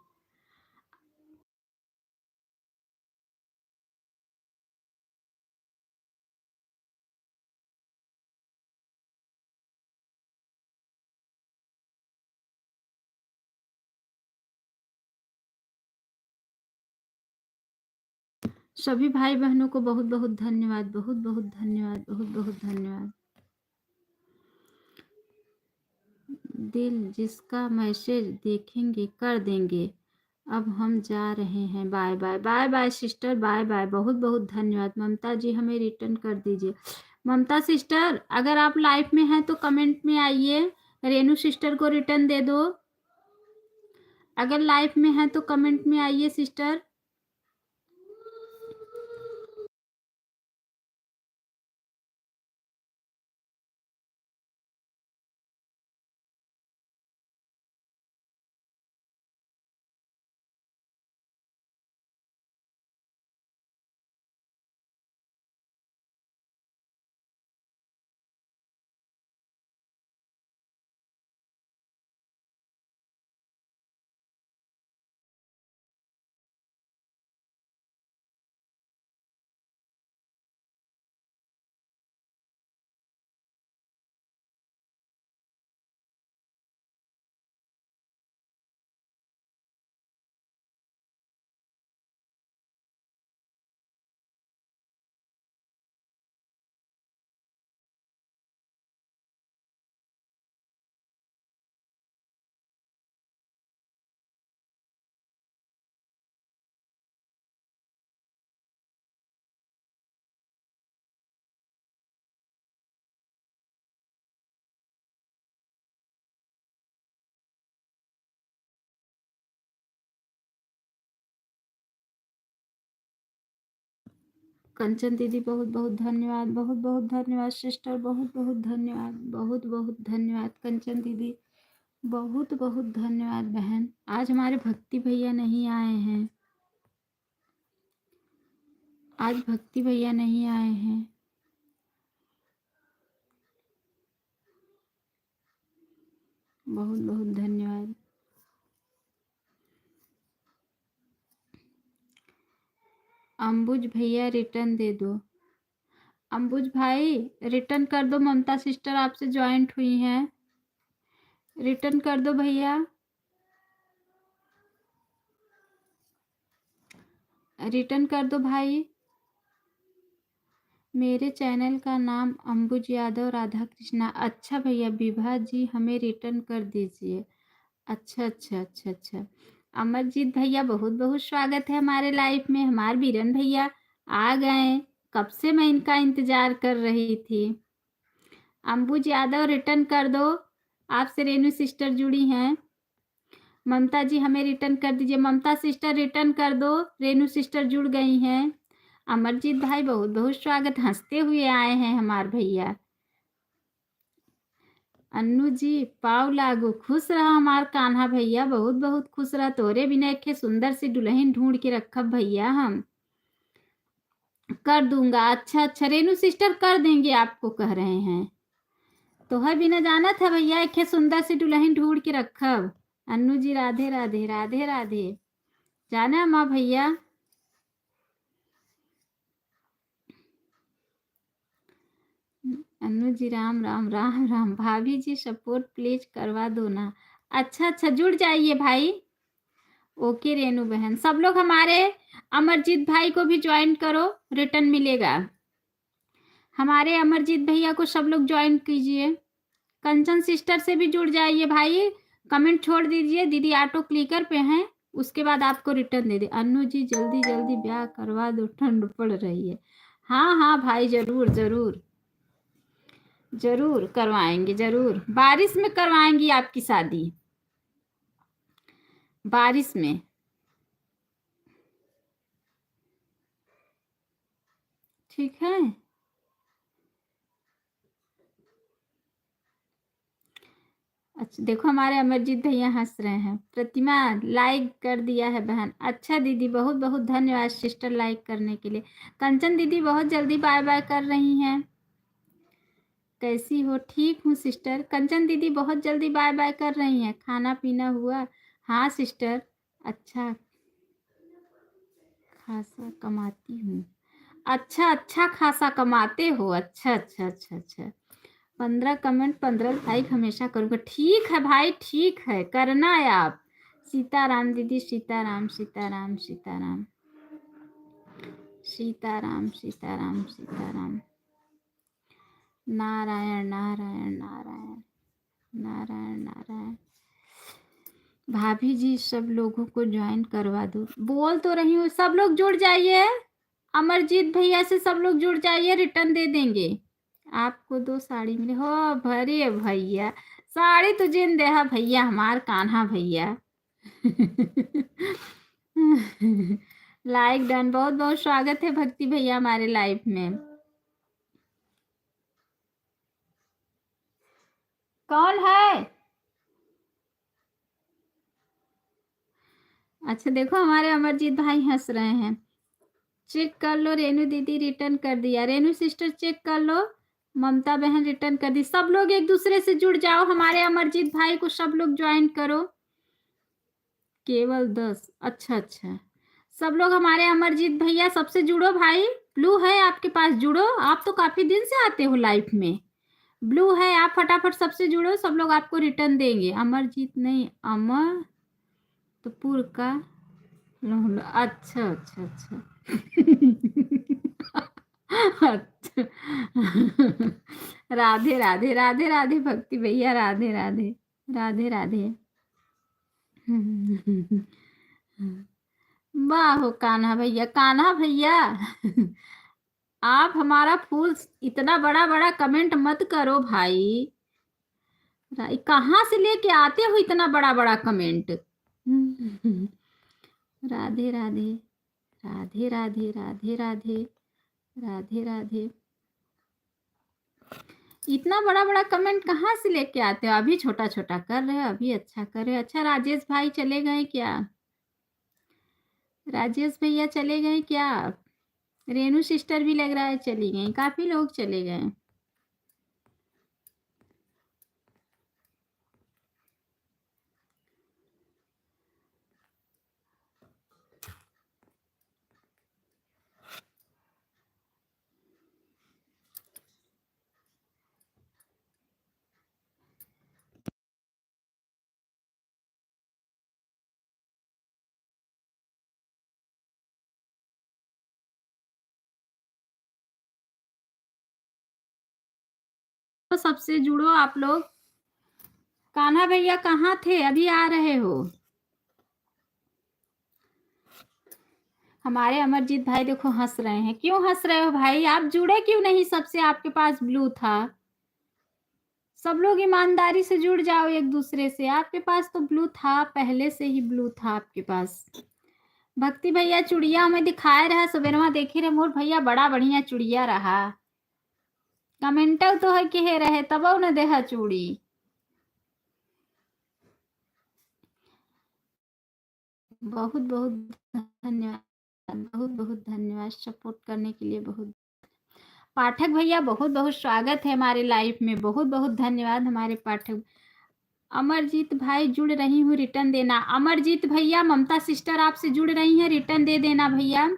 [SPEAKER 1] सभी भाई बहनों को बहुत बहुत धन्यवाद, बहुत बहुत धन्यवाद, बहुत बहुत धन्यवाद। दिल जिसका मैसेज देखेंगे कर देंगे। अब हम जा रहे हैं, bye bye. Bye bye sister, bye bye. बहुत बहुत धन्यवाद। ममता जी हमें रिटर्न कर दीजिए। ममता सिस्टर अगर आप लाइफ में हैं तो कमेंट में आइए, रेनू सिस्टर को रिटर्न दे दो। अगर लाइफ में हैं तो कमेंट में आइए सिस्टर। कंचन दीदी बहुत बहुत धन्यवाद, बहुत बहुत धन्यवाद सिस्टर, बहुत बहुत धन्यवाद, बहुत बहुत धन्यवाद कंचन दीदी, बहुत बहुत धन्यवाद बहन। आज हमारे भक्ति भैया नहीं आए हैं, आज भक्ति भैया नहीं आए हैं। बहुत बहुत धन्यवाद। अंबुज भैया रिटर्न दे दो। अंबुज भाई रिटर्न कर दो, ममता सिस्टर आपसे ज्वाइंट हुई हैं, रिटर्न कर दो भैया, रिटर्न कर दो भाई। मेरे चैनल का नाम अंबुज यादव राधा कृष्णा। अच्छा भैया, विभा जी हमें रिटर्न कर दीजिए। अच्छा अच्छा अच्छा अच्छा। अमरजीत भैया बहुत बहुत स्वागत है हमारे लाइफ में। हमारे बीरन भैया आ गए, कब से मैं इनका इंतजार कर रही थी। अंबुज यादव रिटर्न कर दो, आपसे रेनू सिस्टर जुड़ी हैं। ममता जी हमें रिटर्न कर दीजिए। ममता सिस्टर रिटर्न कर दो, रेनू सिस्टर जुड़ गई हैं। अमरजीत भाई बहुत बहुत स्वागत, हंसते हुए आए हैं हमारे भैया। अन्नू जी पाव लागू, खुश रहा हमार कान्हा भैया, बहुत बहुत खुश रहा। तोरे बिना एक सुंदर सी दुल्हन ढूंढ के रखब भैया, हम कर दूंगा। अच्छा अच्छा रेनू सिस्टर कर देंगे, आपको कह रहे हैं तो है बिना जाना था भैया, एक सुंदर सी दुल्हन ढूंढ के रखब। अन्नू जी राधे राधे राधे राधे। जाना माँ भैया। अन्नू जी राम राम राम राम। भाभी जी सपोर्ट प्लीज करवा दो ना। अच्छा अच्छा जुड़ जाइए भाई। ओके रेनू बहन, सब लोग हमारे अमरजीत भाई को भी ज्वाइन करो, रिटर्न मिलेगा। हमारे अमरजीत भैया को सब लोग ज्वाइन कीजिए। कंचन सिस्टर से भी जुड़ जाइए भाई, कमेंट छोड़ दीजिए। दीदी ऑटो क्लिकर पे हैं, उसके बाद आपको रिटर्न दे दे। अन्नू जी जल्दी जल्दी ब्याह करवा दो, ठंड पड़ रही है। हाँ हाँ भाई, जरूर जरूर जरूर करवाएंगे, जरूर बारिश में करवाएंगी आपकी शादी, बारिश में। ठीक है। अच्छा देखो हमारे अमरजीत भैया हंस रहे हैं। प्रतिमा लाइक कर दिया है बहन। अच्छा दीदी बहुत बहुत धन्यवाद सिस्टर लाइक करने के लिए। कंचन दीदी बहुत जल्दी बाय बाय कर रही हैं। कैसी हो? ठीक हूँ सिस्टर। कंचन दीदी बहुत जल्दी बाय बाय कर रही हैं। खाना पीना हुआ? हाँ सिस्टर। अच्छा खासा कमाती हूँ। अच्छा अच्छा खासा कमाते हो। अच्छा अच्छा अच्छा अच्छा। 15 कमेंट 15 लाइक हमेशा करूँगा। ठीक है भाई, ठीक है, करना है आप। सीताराम दीदी, सीताराम सीताराम सीताराम सीताराम सीताराम सीताराम। नारायण नारायण नारायण नारायण नारायण। भाभी जी सब लोगों को ज्वाइन करवा दो। बोल तो रही हूँ, सब लोग जुड़ जाइए। अमरजीत भैया से सब लोग जुड़ जाइए, रिटर्न दे देंगे आपको। 2 साड़ी मिले हो भरे भैया। साड़ी तो जिन दे भैया हमार कान्हा भैया। Like done. बहुत बहुत स्वागत है भक्ति भैया हमारे लाइफ में। कौन है? अच्छा देखो हमारे अमरजीत भाई हंस रहे हैं। चेक कर लो, रेनू दीदी रिटर्न कर दिया। रेनू सिस्टर चेक कर लो, ममता बहन रिटर्न कर दी। सब लोग एक दूसरे से जुड़ जाओ, हमारे अमरजीत भाई को सब लोग ज्वाइन करो। केवल 10। अच्छा अच्छा, सब लोग हमारे अमरजीत भैया सबसे जुड़ो भाई। ब्लू है आपके पास, जुड़ो। आप तो काफी दिन से आते हो लाइफ में। ब्लू है, आप फटाफट सबसे जुड़ो, सब लोग आपको रिटर्न देंगे। अमरजीत नहीं, अमर तो पुर का। अच्छा अच्छा अच्छा। अच्छा। राधे राधे राधे राधे भक्ति भैया, राधे राधे राधे राधे। वाह हो कान्हा भैया, कान्हा भैया। आप हमारा फूल इतना बड़ा बड़ा कमेंट मत करो भाई। कहाँ से लेके आते हो इतना बड़ा बड़ा कमेंट। राधे राधे राधे राधे राधे राधे राधे राधे। इतना बड़ा बड़ा कमेंट कहाँ से लेके आते हो? अभी छोटा छोटा कर रहे हो, अभी अच्छा कर रहे हो। अच्छा राजेश भाई चले गए क्या? राजेश भैया चले गए क्या? रेनू सिस्टर भी लग रहा है चली गई, काफी लोग चले गए। तो सबसे जुड़ो आप लोग। कान्हा भैया कहाँ थे? अभी आ रहे हो? हमारे अमरजीत भाई देखो हंस रहे हैं। क्यों हंस रहे हो भाई? आप जुड़े क्यों नहीं सबसे? आपके पास ब्लू था। सब लोग ईमानदारी से जुड़ जाओ एक दूसरे से। आपके पास तो ब्लू था, पहले से ही ब्लू था आपके पास। भक्ति भैया चुड़िया हमें दिखाए रहा, सुबेरवा देखे रहे मोर भैया, बड़ा बढ़िया चुड़िया रहा। कमेंटल तो है कि हे रहे तब न देहा चूड़ी। बहुत बहुत धन्यवाद, बहुत बहुत धन्यवाद सपोर्ट करने के लिए। बहुत पाठक भैया बहुत बहुत स्वागत है हमारे लाइफ में। बहुत बहुत धन्यवाद हमारे पाठक। अमरजीत भाई जुड़ रही हूँ, रिटर्न देना। अमरजीत भैया, ममता सिस्टर आपसे जुड़ रही हैं, रिटर्न दे देना भैया।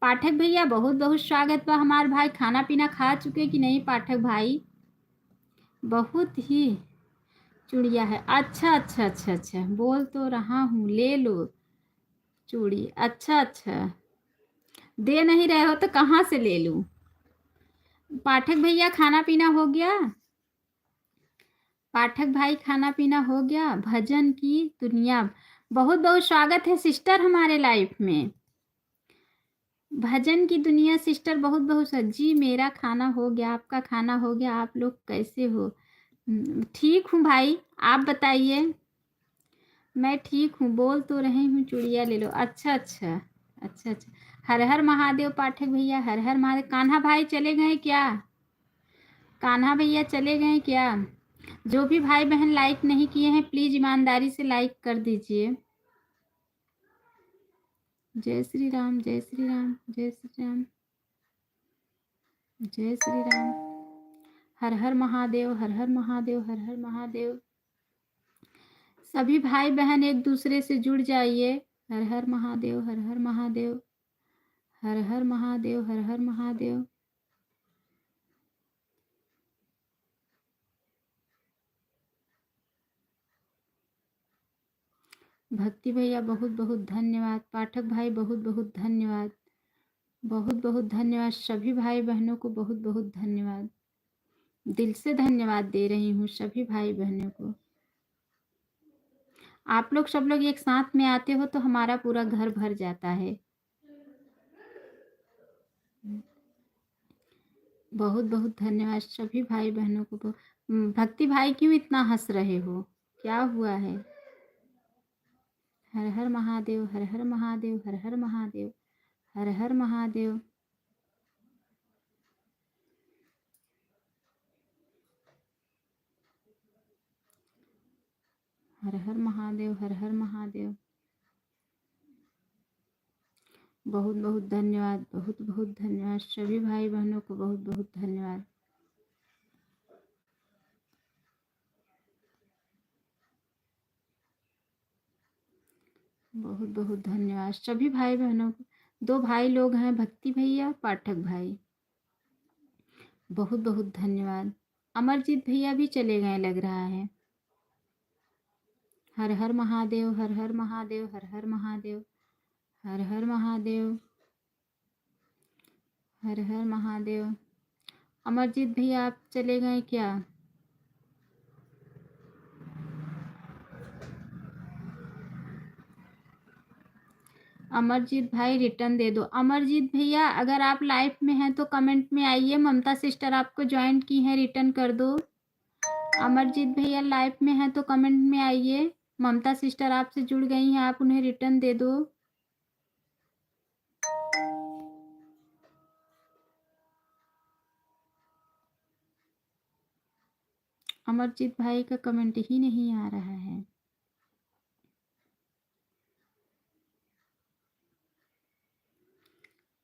[SPEAKER 1] पाठक भैया बहुत बहुत स्वागत बा। हमारे भाई खाना पीना खा चुके कि नहीं पाठक भाई? बहुत ही चूड़िया है। अच्छा अच्छा अच्छा अच्छा, बोल तो रहा हूँ ले लो चूड़ी। अच्छा अच्छा, दे नहीं रहे हो तो कहाँ से ले लूँ? पाठक भैया खाना पीना हो गया? पाठक भाई खाना पीना हो गया? भजन की दुनिया, बहुत बहुत स्वागत है सिस्टर हमारे लाइफ में। भजन की दुनिया सिस्टर बहुत बहुत जी मेरा खाना हो गया, आपका खाना हो गया। आप लोग कैसे हो? ठीक हूँ भाई, आप बताइए। मैं ठीक हूँ, बोल तो रही हूँ चूड़िया ले लो। अच्छा अच्छा अच्छा अच्छा। हर हर महादेव पाठक भैया, हर हर महादेव। कान्हा भाई चले गए क्या? कान्हा भैया चले गए क्या? जो भी भाई बहन लाइक नहीं किए हैं प्लीज ईमानदारी से लाइक कर दीजिए। जय श्री राम जय श्री राम जय श्री राम जय श्री राम। हर हर महादेव हर हर महादेव हर हर महादेव। सभी भाई बहन एक दूसरे से जुड़ जाइए। हर हर महादेव हर हर महादेव हर हर महादेव हर हर महादेव। भक्ति भैया बहुत बहुत धन्यवाद। पाठक भाई बहुत बहुत धन्यवाद। बहुत बहुत धन्यवाद सभी भाई बहनों को, बहुत बहुत धन्यवाद। दिल से धन्यवाद दे रही हूँ सभी भाई बहनों को। आप लोग सब लोग एक साथ में आते हो तो हमारा पूरा घर भर जाता है। बहुत बहुत धन्यवाद सभी भाई बहनों को। भक्ति भाई क्यों इतना हंस रहे हो, क्या हुआ है? हर हर महादेव, हर हर महादेव, हर हर महादेव, हर हर महादेव। हर हर महादेव, हर हर महादेव। बहुत बहुत धन्यवाद, बहुत बहुत धन्यवाद सभी भाई बहनों को, बहुत बहुत धन्यवाद। बहुत बहुत धन्यवाद सभी भाई बहनों को। 2 भाई लोग हैं, भक्ति भैया, पाठक भाई। बहुत बहुत धन्यवाद। अमरजीत भैया भी चले गए लग रहा है। हर हर महादेव, हर हर महादेव, हर हर महादेव, हर हर महादेव, हर हर महादेव। अमरजीत भैया आप चले गए क्या? अमरजीत भाई रिटर्न दे दो। अमरजीत भैया अगर आप लाइव में हैं तो कमेंट में आइए, ममता सिस्टर आपको ज्वाइन की है, रिटर्न कर दो। अमरजीत भैया लाइव में हैं तो कमेंट में आइए, ममता सिस्टर आपसे जुड़ गई हैं, आप उन्हें रिटर्न दे दो। अमरजीत भाई का कमेंट ही नहीं आ रहा है।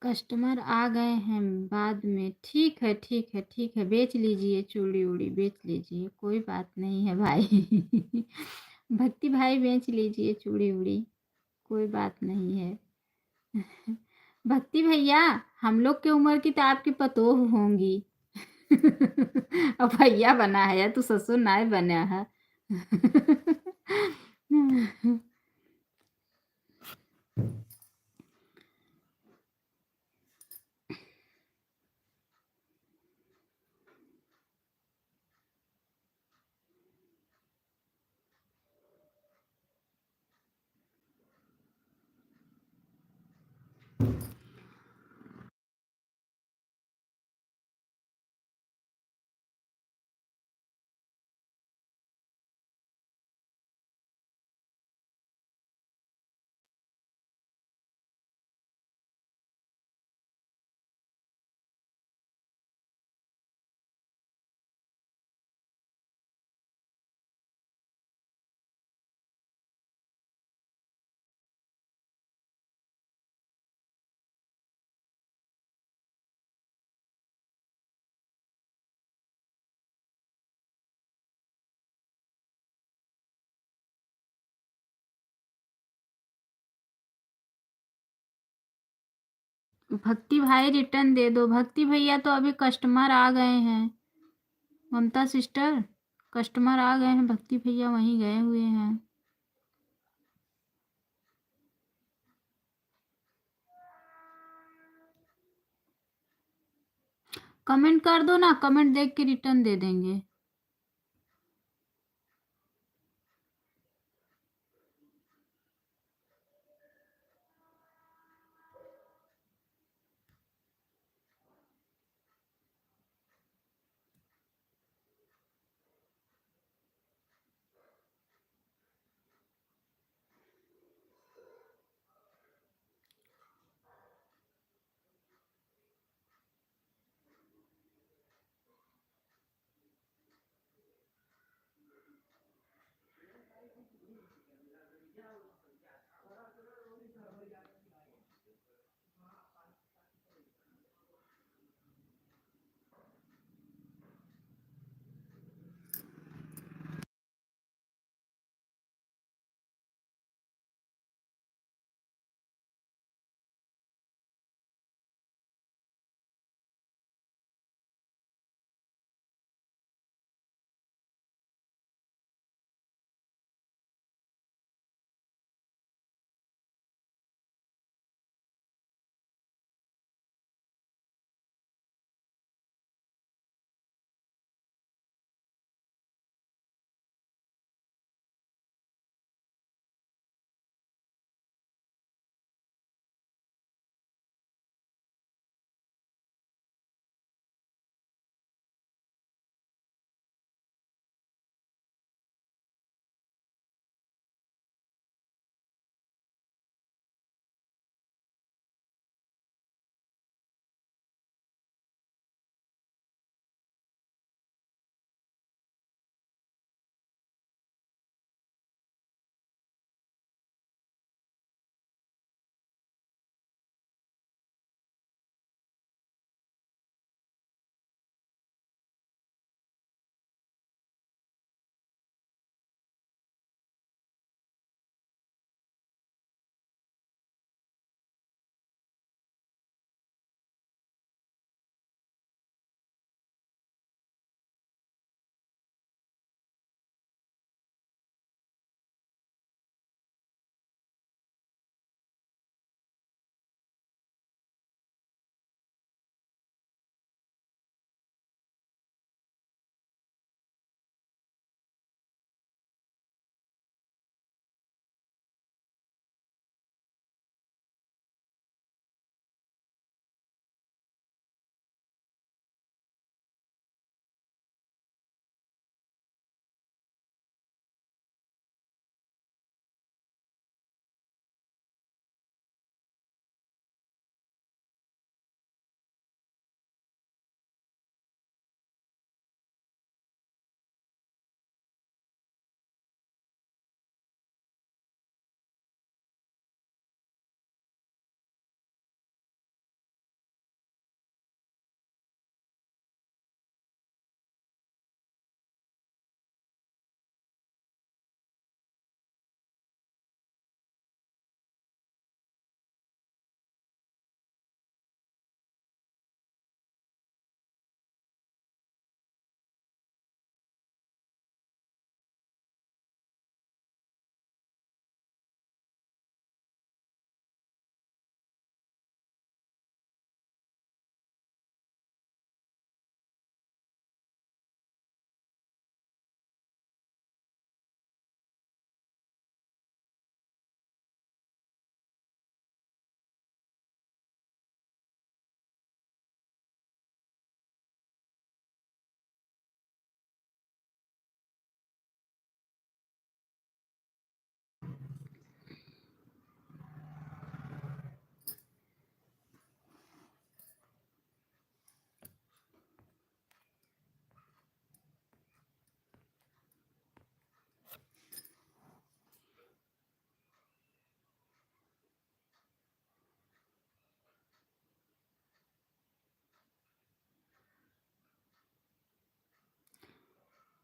[SPEAKER 1] कस्टमर आ गए हैं बाद में। ठीक है ठीक है ठीक है, बेच लीजिए, चूड़ी उड़ी बेच लीजिए, कोई बात नहीं है भाई। भक्ति भाई बेच लीजिए चूड़ी उड़ी, कोई बात नहीं है। भक्ति भैया हम लोग की उम्र की तो आपकी पतोह होंगी। अब भैया बना है या तो ससुर नाय बना है। भक्ति भाई रिटर्न दे दो। भक्ति भैया तो अभी कस्टमर आ गए हैं। ममता सिस्टर कस्टमर आ गए हैं, भक्ति भैया वहीं गए हुए हैं। कमेंट कर दो ना, कमेंट देख के रिटर्न दे देंगे।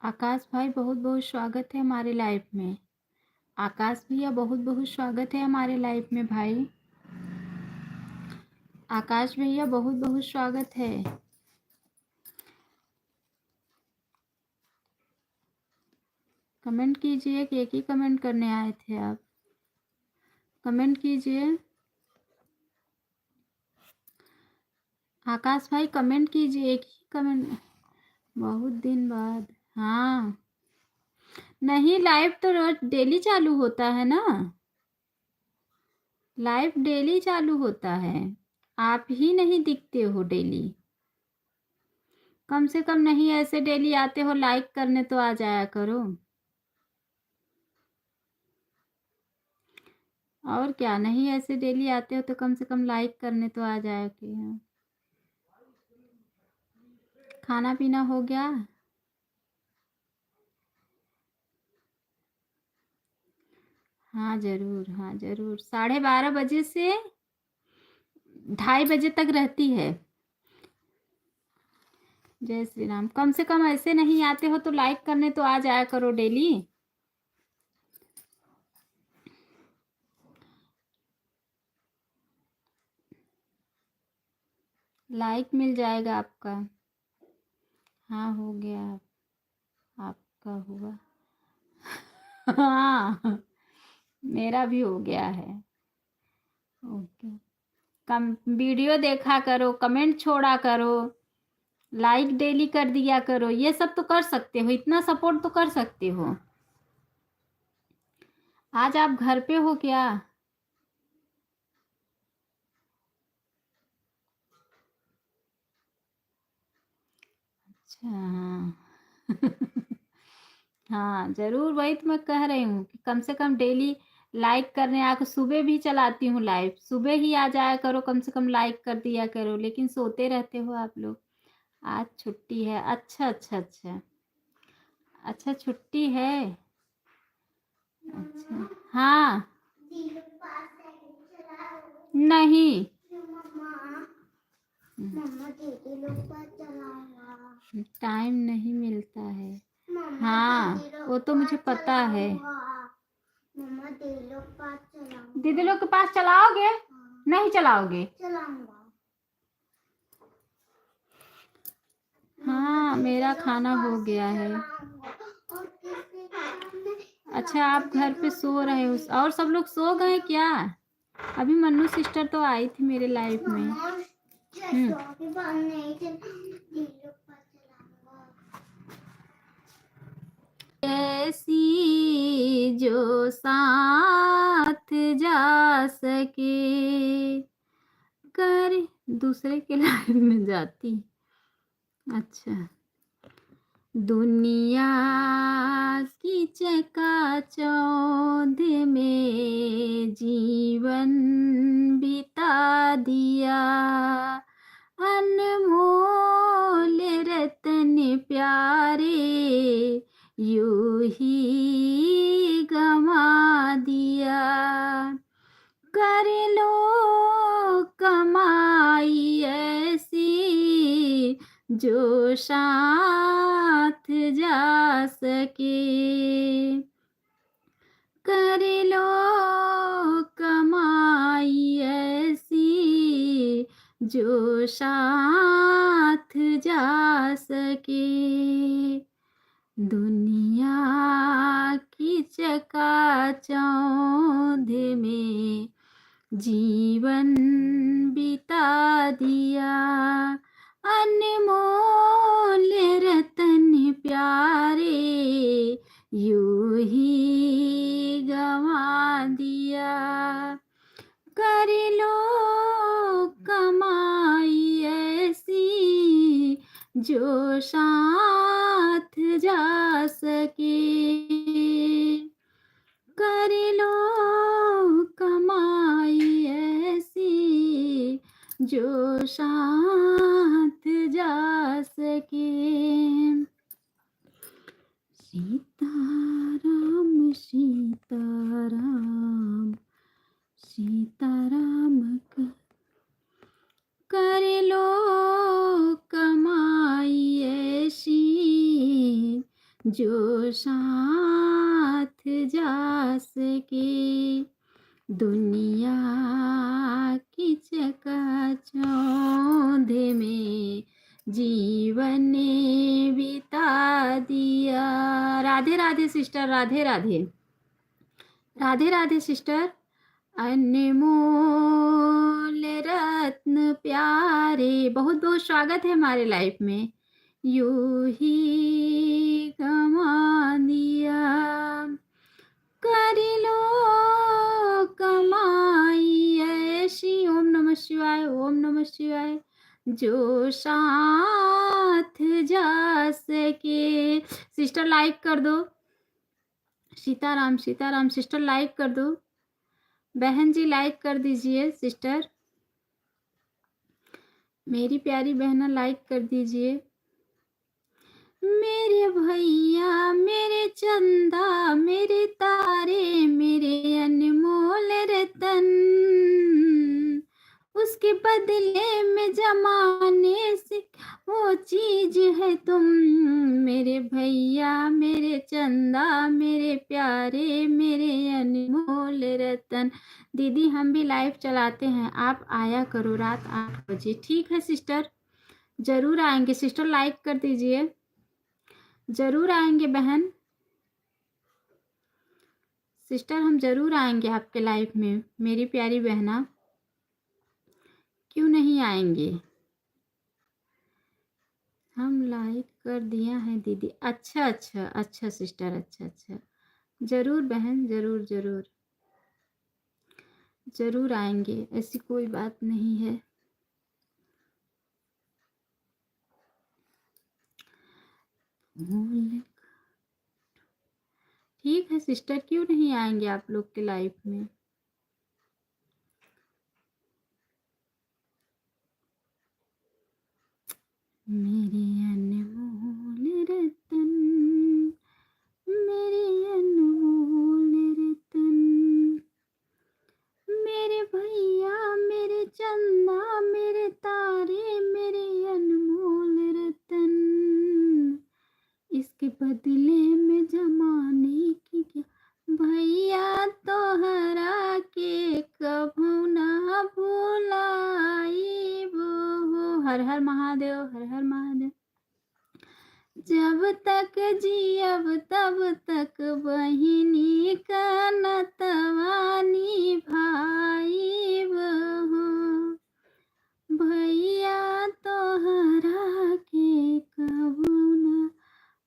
[SPEAKER 1] आकाश भाई बहुत बहुत स्वागत है हमारे लाइफ में। आकाश भैया बहुत बहुत स्वागत है हमारे लाइफ में भाई। आकाश भैया बहुत बहुत स्वागत है। कमेंट कीजिए कि एक ही कमेंट करने आए थे आप। कमेंट कीजिए। आकाश भाई कमेंट कीजिए, एक ही कमेंट। बहुत दिन बाद। हाँ, नहीं लाइव तो रोज डेली चालू होता है ना। लाइव डेली चालू होता है, आप ही नहीं दिखते हो डेली। कम से कम नहीं ऐसे डेली आते हो लाइक करने तो आ जाया करो। और क्या, नहीं ऐसे डेली आते हो तो कम से कम लाइक करने तो आ जाया करो। खाना पीना हो गया? हाँ जरूर, हाँ जरूर। 12:30 बजे से 2:30 बजे तक रहती है। जय श्री राम। कम से कम ऐसे नहीं आते हो तो लाइक करने तो आ जाया करो डेली। लाइक मिल जाएगा आपका। हाँ हो गया। आपका हुआ? हाँ, मेरा भी हो गया है। ओके। कम वीडियो देखा करो, कमेंट छोड़ा करो, लाइक डेली कर दिया करो। ये सब तो कर सकते हो, इतना सपोर्ट तो कर सकते हो। आज आप घर पे हो क्या? अच्छा हाँ। हाँ जरूर, वही तो मैं कह रही हूँ कि कम से कम डेली लाइक करने आकर। सुबह भी चलाती हूँ लाइव, सुबह ही आ जाया करो, कम से कम लाइक कर दिया करो। लेकिन सोते रहते हो आप लोग। आज छुट्टी है? अच्छा अच्छा अच्छा। अच्छा छुट्टी है। अच्छा हाँ। नहीं। टाइम नहीं मिलता है। हाँ वो तो मुझे पता है। दीदी लोग के पास चलाओगे? नहीं चलाओगे? हाँ मेरा खाना हो गया है। अच्छा आप घर पे सो रहे हो और सब लोग सो गए क्या? अभी मन्नू सिस्टर तो आई थी मेरे लाइफ में। ऐसी जो साथ जा सके कर। दूसरे के लाइफ में जाती। अच्छा। दुनिया की चकाचौंध में जीवन बिता दिया, अनमोल रतन प्यारे यूं ही गवा दिया। कर लो कमाई ऐसी जो साथ जा सके। कर लो कमाई ऐसी जो साथ जा सके। दुनिया की चकाचौंध में जीवन बिता दिया, अनमोल रतन प्यारे यूं ही गवा दिया। कर लो कमाई ऐसी जो साथ जा सके। कर लो कमाई ऐसी जो साथ जा सके। सीताराम सीताराम सीताराम कर लो कमाई ऐसी जो साथ जा सके दुनिया की चकाचौंध में जीवन बिता दिया। Radhe Radhe sister, Radhe Radhe, Radhe Radhe sister. अनमोल रत्न प्यारे, बहुत बहुत स्वागत है हमारे लाइफ में। यूं ही गवा दिया, कर लो कमाई ऐसी। ओम नमः शिवाय, ओम नमः शिवाय। जो साथ जा सके। सिस्टर लाइक कर दो। सीताराम सीताराम सिस्टर लाइक कर दो। बहन जी लाइक कर दीजिए सिस्टर। मेरी प्यारी बहना लाइक कर दीजिए। मेरे भैया मेरे चंदा मेरे तारे मेरे अनमोल रतन, उसके बदले में जमाने से वो चीज है तुम। मेरे भैया मेरे चंदा मेरे प्यारे मेरे अनमोल रतन। दीदी हम भी लाइव चलाते हैं, आप आया करो रात 8 बजे। ठीक है सिस्टर, जरूर आएंगे। सिस्टर लाइक कर दीजिए, जरूर आएंगे बहन। सिस्टर हम जरूर आएंगे आपके लाइफ में, मेरी प्यारी बहना, क्यों नहीं आएंगे। हम लाइक कर दिया है दीदी। अच्छा अच्छा अच्छा सिस्टर, अच्छा अच्छा, जरूर बहन, जरूर जरूर जरूर आएंगे, ऐसी कोई बात नहीं है। ठीक है सिस्टर, क्यों नहीं आएंगे आप लोग के लाइफ में। मेरे अनमोल रतन, मेरे अनमोल रतन, मेरे भैया मेरे चंदा मेरे तारे मेरे अनमोल रतन, इसके बदले में जमाने की क्या भैया तोहरा के कभू ना भुलाई वो। हर हर महादेव, हर हर महादेव। जब तक जियब तब तक बहिनी का नतवानी भाई हो। भैया तोहरा के कबू न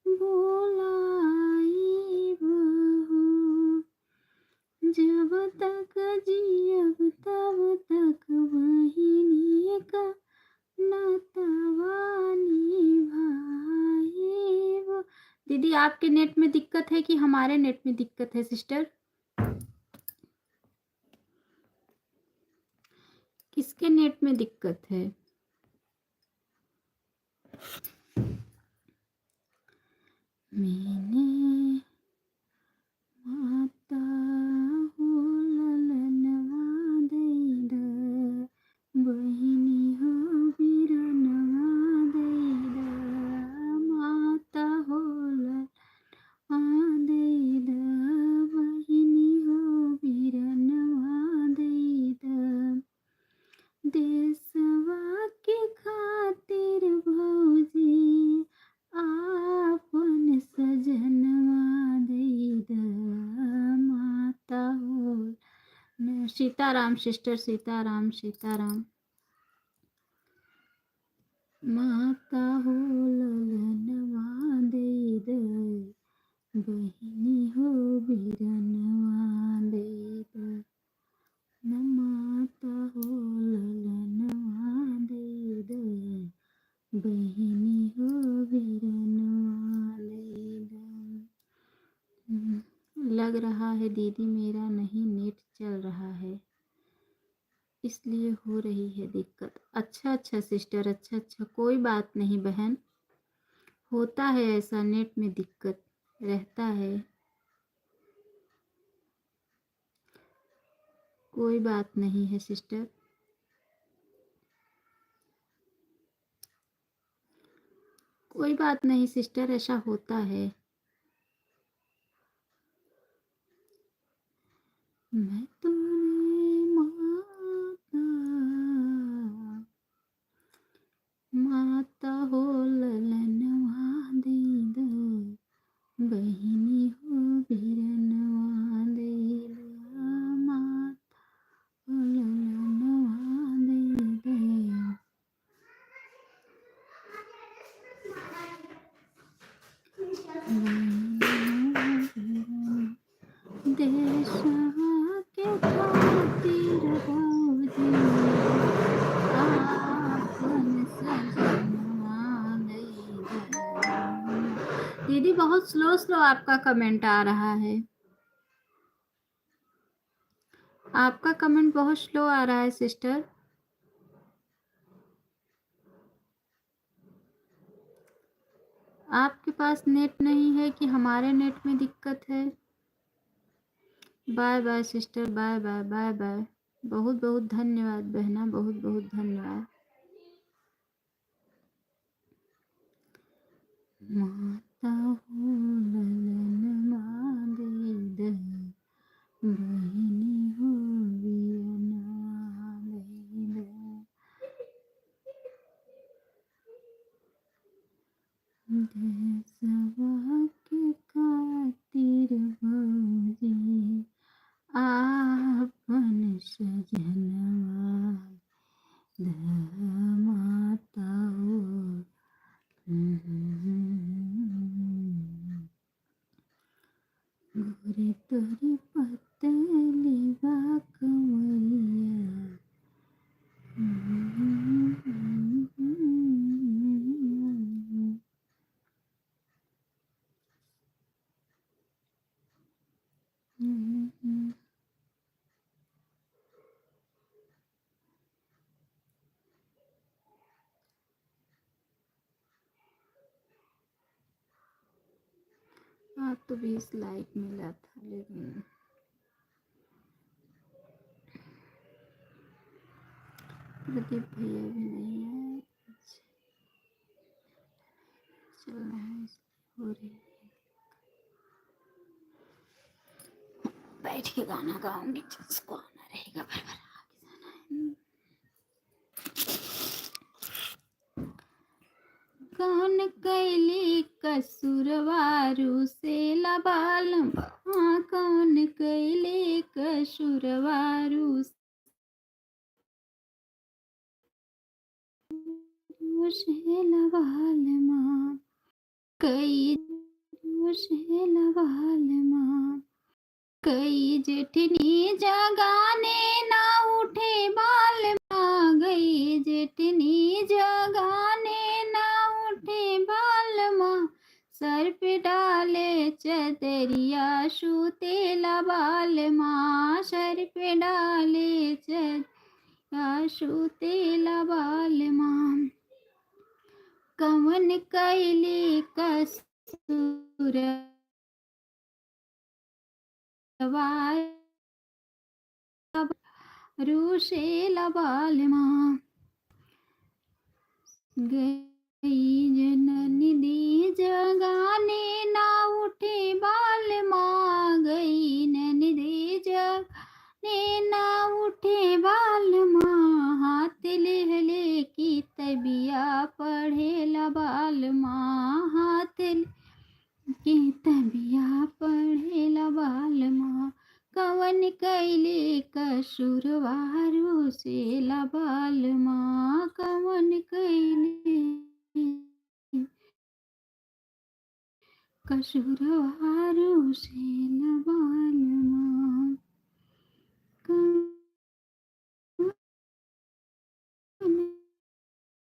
[SPEAKER 1] भुलाई हो। जब तक जियब तब तक बहिनी का नतवानी भाई वो। दीदी आपके नेट में दिक्कत है कि हमारे नेट में दिक्कत है सिस्टर? किसके नेट में दिक्कत है? मैंने माता हो ललनवा दैदा, बहिनी हो बिरनवा दैदा, माता हो ललनवा दैदा, बहिनी हो बिरनवा दैदा। देशवा के खातिर भौजी आपन सजनवा दैदा, माता हो। सीताराम सिस्टर, सीताराम सीताराम। माता हो ललनवा दैदा, बहिनी हो बिरनवा दैदा, न माता हो ललनवा दैदा, बहिनी हो बिरनवा दैदा। लग रहा है दीदी मेरा नहीं नेट चल रहा है, इसलिए हो रही है दिक्कत। अच्छा अच्छा सिस्टर, अच्छा अच्छा, कोई बात नहीं बहन, होता है ऐसा, नेट में दिक्कत रहता है, कोई बात नहीं है सिस्टर, कोई बात नहीं सिस्टर, ऐसा होता है। माता हो ललनवा दे द, बहिनी हो बिरनवा दे द, माता हो ललनवा दे द। देशवा के खातिर भौजी आपन सजनवा दे द। दीदी बहुत स्लो स्लो आपका कमेंट आ रहा है। आपका कमेंट बहुत स्लो आ रहा है सिस्टर। आपके पास नेट नहीं है कि हमारे नेट में दिक्कत है? Bye bye sister, bye bye bye bye. बहुत बहुत धन्यवाद बहना, बहुत बहुत धन्यवाद। माता हो ललनवा दे द, बहिनी हो बिरनवा दे द। देशवा के खातिर भौजी आपन सजनवा द, माता हो। गोरे तोरी पतली बा कमरिया, आज तो 20 लाइक मिला था लेकिन प्रदीप भैया भी नहीं है। चल रहा है इसलिए हो रही है। बैठ के गाना गाऊंगी जिसको आना रहेगा भर कौन कैली कसूरवारू से लबालम, हाँ कौन कैली कसूरवारू से लबालमा, कई से लबालमा, कई जेठनी जगाने ना उठे बाल माँ, गई जेठनी जगाने ना उठे बाल माँ, सर पे डाले चदरिया सूते बाल माँ, सर पे डाले चदरिया सूते बाल माँ। कवन कैली कसूर रूसे लबाल माँ, गई ननदी जगाने ना उठे बाल माँ, गई ननदी जगाने ना उठे बाल माँ, हाथ लेहले की तबिया पढ़े लबाल माँ, हाथ की तबिया पढ़े लबाल माँ। कवन कैले कसूरवारू से लबाल माँ, कवन कैले कसूरवारू से लबाल